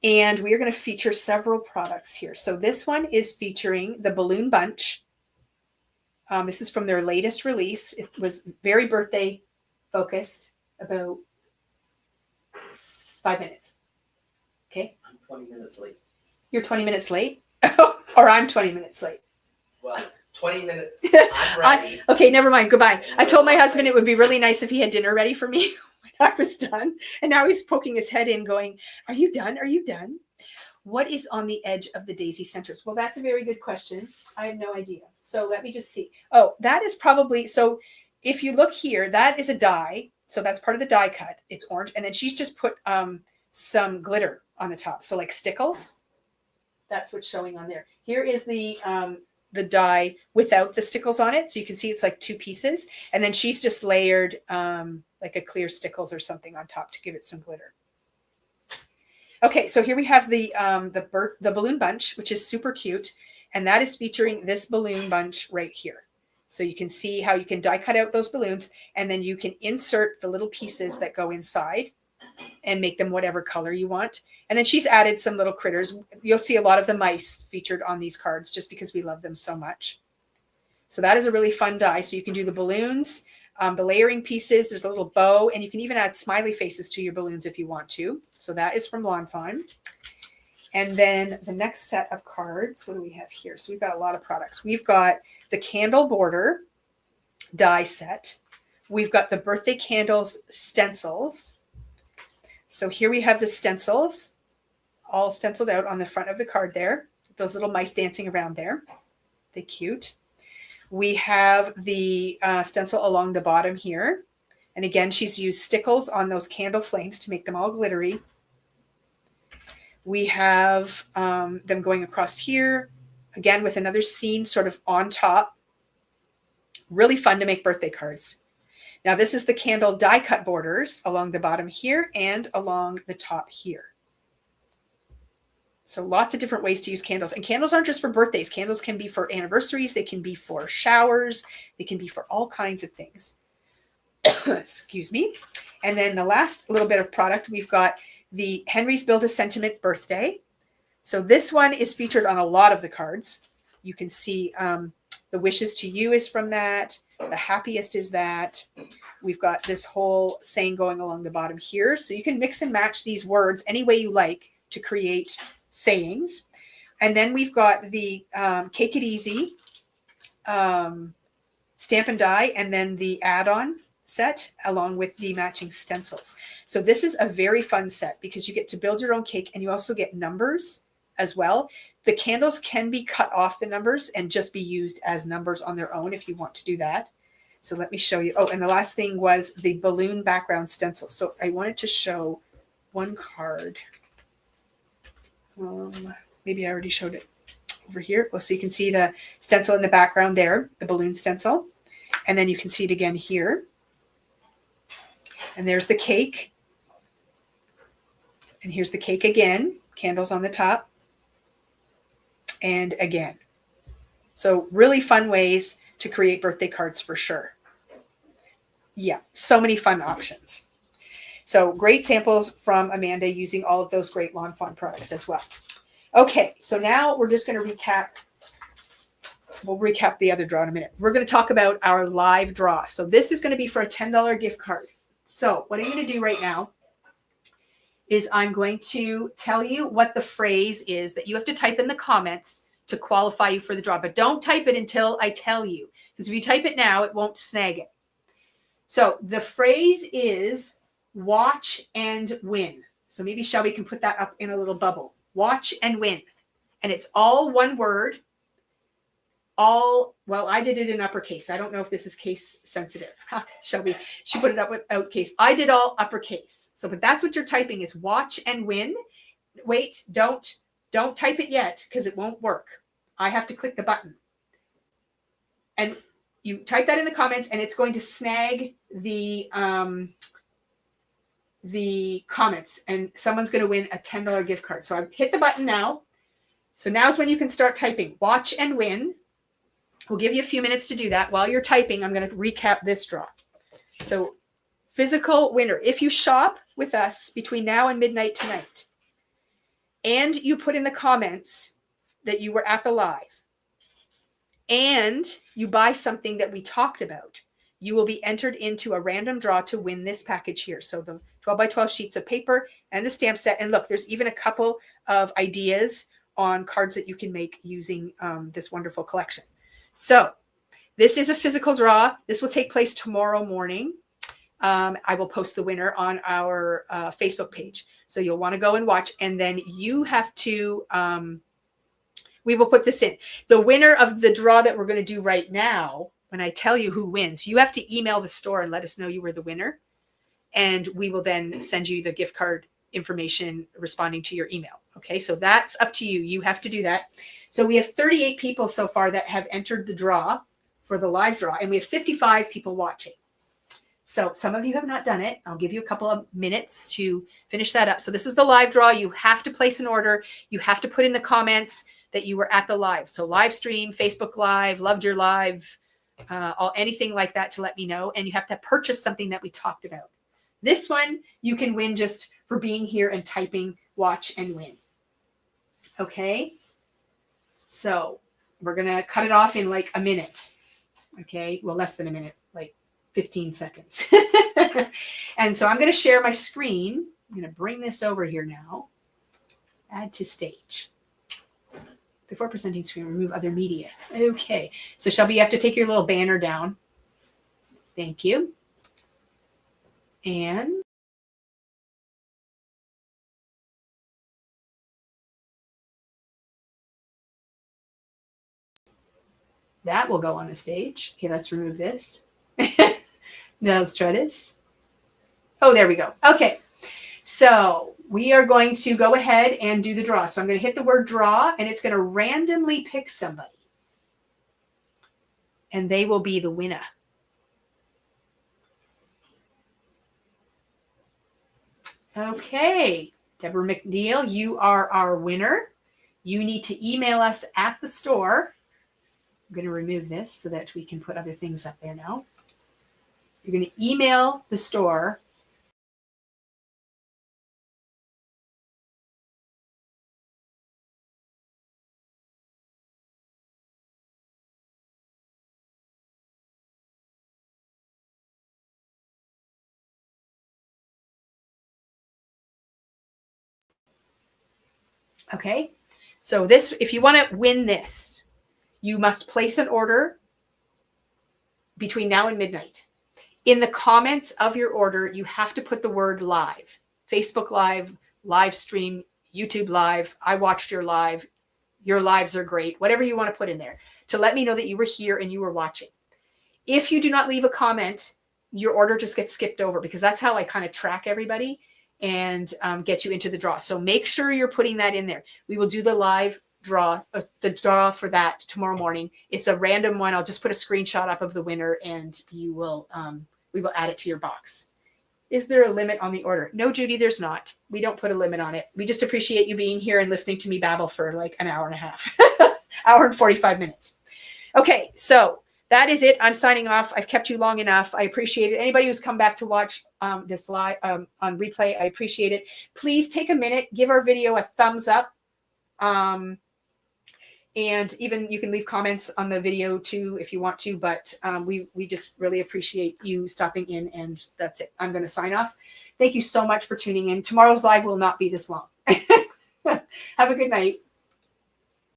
And we are going to feature several products here. So this one is featuring the Balloon Bunch. This is from their latest release. It was very birthday focused, about 5 minutes. Okay. I'm 20 minutes late. You're 20 minutes late? Or I'm 20 minutes late. Well, 20 minutes. I'm ready. Okay, never mind. Goodbye. I told my husband it would be really nice if he had dinner ready for me when I was done. And now he's poking his head in going, are you done? Are you done? What is on the edge of the daisy centers? Well, that's a very good question. I have no idea. So let me just see. Oh, that is probably, so if you look here, that is a die. So that's part of the die cut. It's orange. And then she's just put some glitter on the top. So like stickles. That's what's showing on there. Here is the die without the stickles on it. So you can see it's like two pieces. And then she's just layered like a clear stickles or something on top to give it some glitter. Okay, so here we have the balloon bunch, which is super cute. And that is featuring this balloon bunch right here. So you can see how you can die cut out those balloons, and then you can insert the little pieces that go inside and make them whatever color you want. And then she's added some little critters. You'll see a lot of the mice featured on these cards just because we love them so much. So that is a really fun die. So you can do the balloons, the layering pieces. There's a little bow, and you can even add smiley faces to your balloons if you want to. So that is from Lawn Fawn. And then the next set of cards, what do we have here? So we've got a lot of products. We've got the candle border die set. We've got the birthday candles stencils. So here we have the stencils all stenciled out on the front of the card there. Those little mice dancing around there. They're cute. We have the stencil along the bottom here. And again, she's used stickles on those candle flames to make them all glittery. We have them going across here, again, with another scene sort of on top. Really fun to make birthday cards. Now, this is the candle die cut borders along the bottom here and along the top here. So lots of different ways to use candles. And candles aren't just for birthdays. Candles can be for anniversaries. They can be for showers. They can be for all kinds of things. Excuse me. And then the last little bit of product, we've got the Henry's Build a Sentiment birthday. So this one is featured on a lot of the cards. You can see the wishes to you is from that. The happiest is that. We've got this whole saying going along the bottom here. So you can mix and match these words any way you like to create sayings. And then we've got the Cake It Easy stamp and die, and then the add-on set along with the matching stencils. So this is a very fun set because you get to build your own cake, and you also get numbers as well. The candles can be cut off the numbers and just be used as numbers on their own if you want to do that. So let me show you. Oh, and the last thing was the balloon background stencil. So I wanted to show one card. Maybe I already showed it over here. Well, so you can see the stencil in the background there, the balloon stencil. And then you can see it again here. And there's the cake. And here's the cake again. Candles on the top. And again. So really fun ways to create birthday cards for sure. Yeah, so many fun options. So great samples from Amanda using all of those great Lawn Fawn products as well. Okay, so now we're just going to recap. We'll recap the other draw in a minute. We're going to talk about our live draw. So this is going to be for a $10 gift card. So what I'm going to do right now is I'm going to tell you what the phrase is that you have to type in the comments to qualify you for the draw. But don't type it until I tell you, because if you type it now, it won't snag it. So the phrase is watch and win. So maybe Shelby can put that up in a little bubble. Watch and win. And it's all one word. Well, I did it in uppercase. I don't know if this is case sensitive. Shelby, she put it up without case. I did all uppercase. So, but that's what you're typing is watch and win. Wait, don't type it yet because it won't work. I have to click the button. And you type that in the comments and it's going to snag the comments and someone's going to win a $10 gift card. So I've hit the button now. So now's when you can start typing watch and win. We'll give you a few minutes to do that. While you're typing, I'm going to recap this draw. So physical winner. If you shop with us between now and midnight tonight, and you put in the comments that you were at the live, and you buy something that we talked about, you will be entered into a random draw to win this package here. So the 12 by 12 sheets of paper and the stamp set. And look, there's even a couple of ideas on cards that you can make using this wonderful collection. So this is a physical draw. This will take place tomorrow morning. I will post the winner on our Facebook page. So you'll want to go and watch. And then you have to, we will put this in. The winner of the draw that we're going to do right now, when I tell you who wins, you have to email the store and let us know you were the winner. And we will then send you the gift card information responding to your email. Okay, so that's up to you. You have to do that. So we have 38 people so far that have entered the draw for the live draw, and we have 55 people watching. So some of you have not done it. I'll give you a couple of minutes to finish that up. So this is the live draw. You have to place an order. You have to put in the comments that you were at the live. So live stream, Facebook Live, loved your live, anything like that to let me know. And you have to purchase something that we talked about. This one you can win just for being here and typing watch and win. Okay. So we're going to cut it off in like a minute. Okay. Well, less than a minute, like 15 seconds. And so I'm going to share my screen. I'm going to bring this over here now. Add to stage. Before presenting screen, remove other media. Okay. So Shelby, you have to take your little banner down. Thank you. And that will go on the stage. Okay, let's remove this. Now let's try this. Oh, there we go. Okay. So we are going to go ahead and do the draw. So I'm going to hit the word draw, and it's going to randomly pick somebody. And they will be the winner. Okay. Deborah McNeil, you are our winner. You need to email us at the store. I'm going to remove this so that we can put other things up there now. You're going to email the store. Okay. So this, if you want to win this, you must place an order between now and midnight. In the comments of your order, you have to put the word live. Facebook Live, live stream, YouTube Live. I watched your live. Your lives are great. Whatever you want to put in there to let me know that you were here and you were watching. If you do not leave a comment, your order just gets skipped over because that's how I kind of track everybody and get you into the draw. So make sure you're putting that in there. We will do the live draw, the draw for that tomorrow morning. It's a random one. I'll just put a screenshot up of the winner and you will, we will add it to your box. Is there a limit on the order? No, Judy, there's not. We don't put a limit on it. We just appreciate you being here and listening to me babble for like an hour and a half, hour and 45 minutes. Okay, so that is it. I'm signing off. I've kept you long enough. I appreciate it. Anybody who's come back to watch this live on replay, I appreciate it. Please take a minute, give our video a thumbs up. And even you can leave comments on the video too if you want to, but we just really appreciate you stopping in, and that's it. I'm going to sign off. Thank you so much for tuning in. Tomorrow's live will not be this long. Have a good night.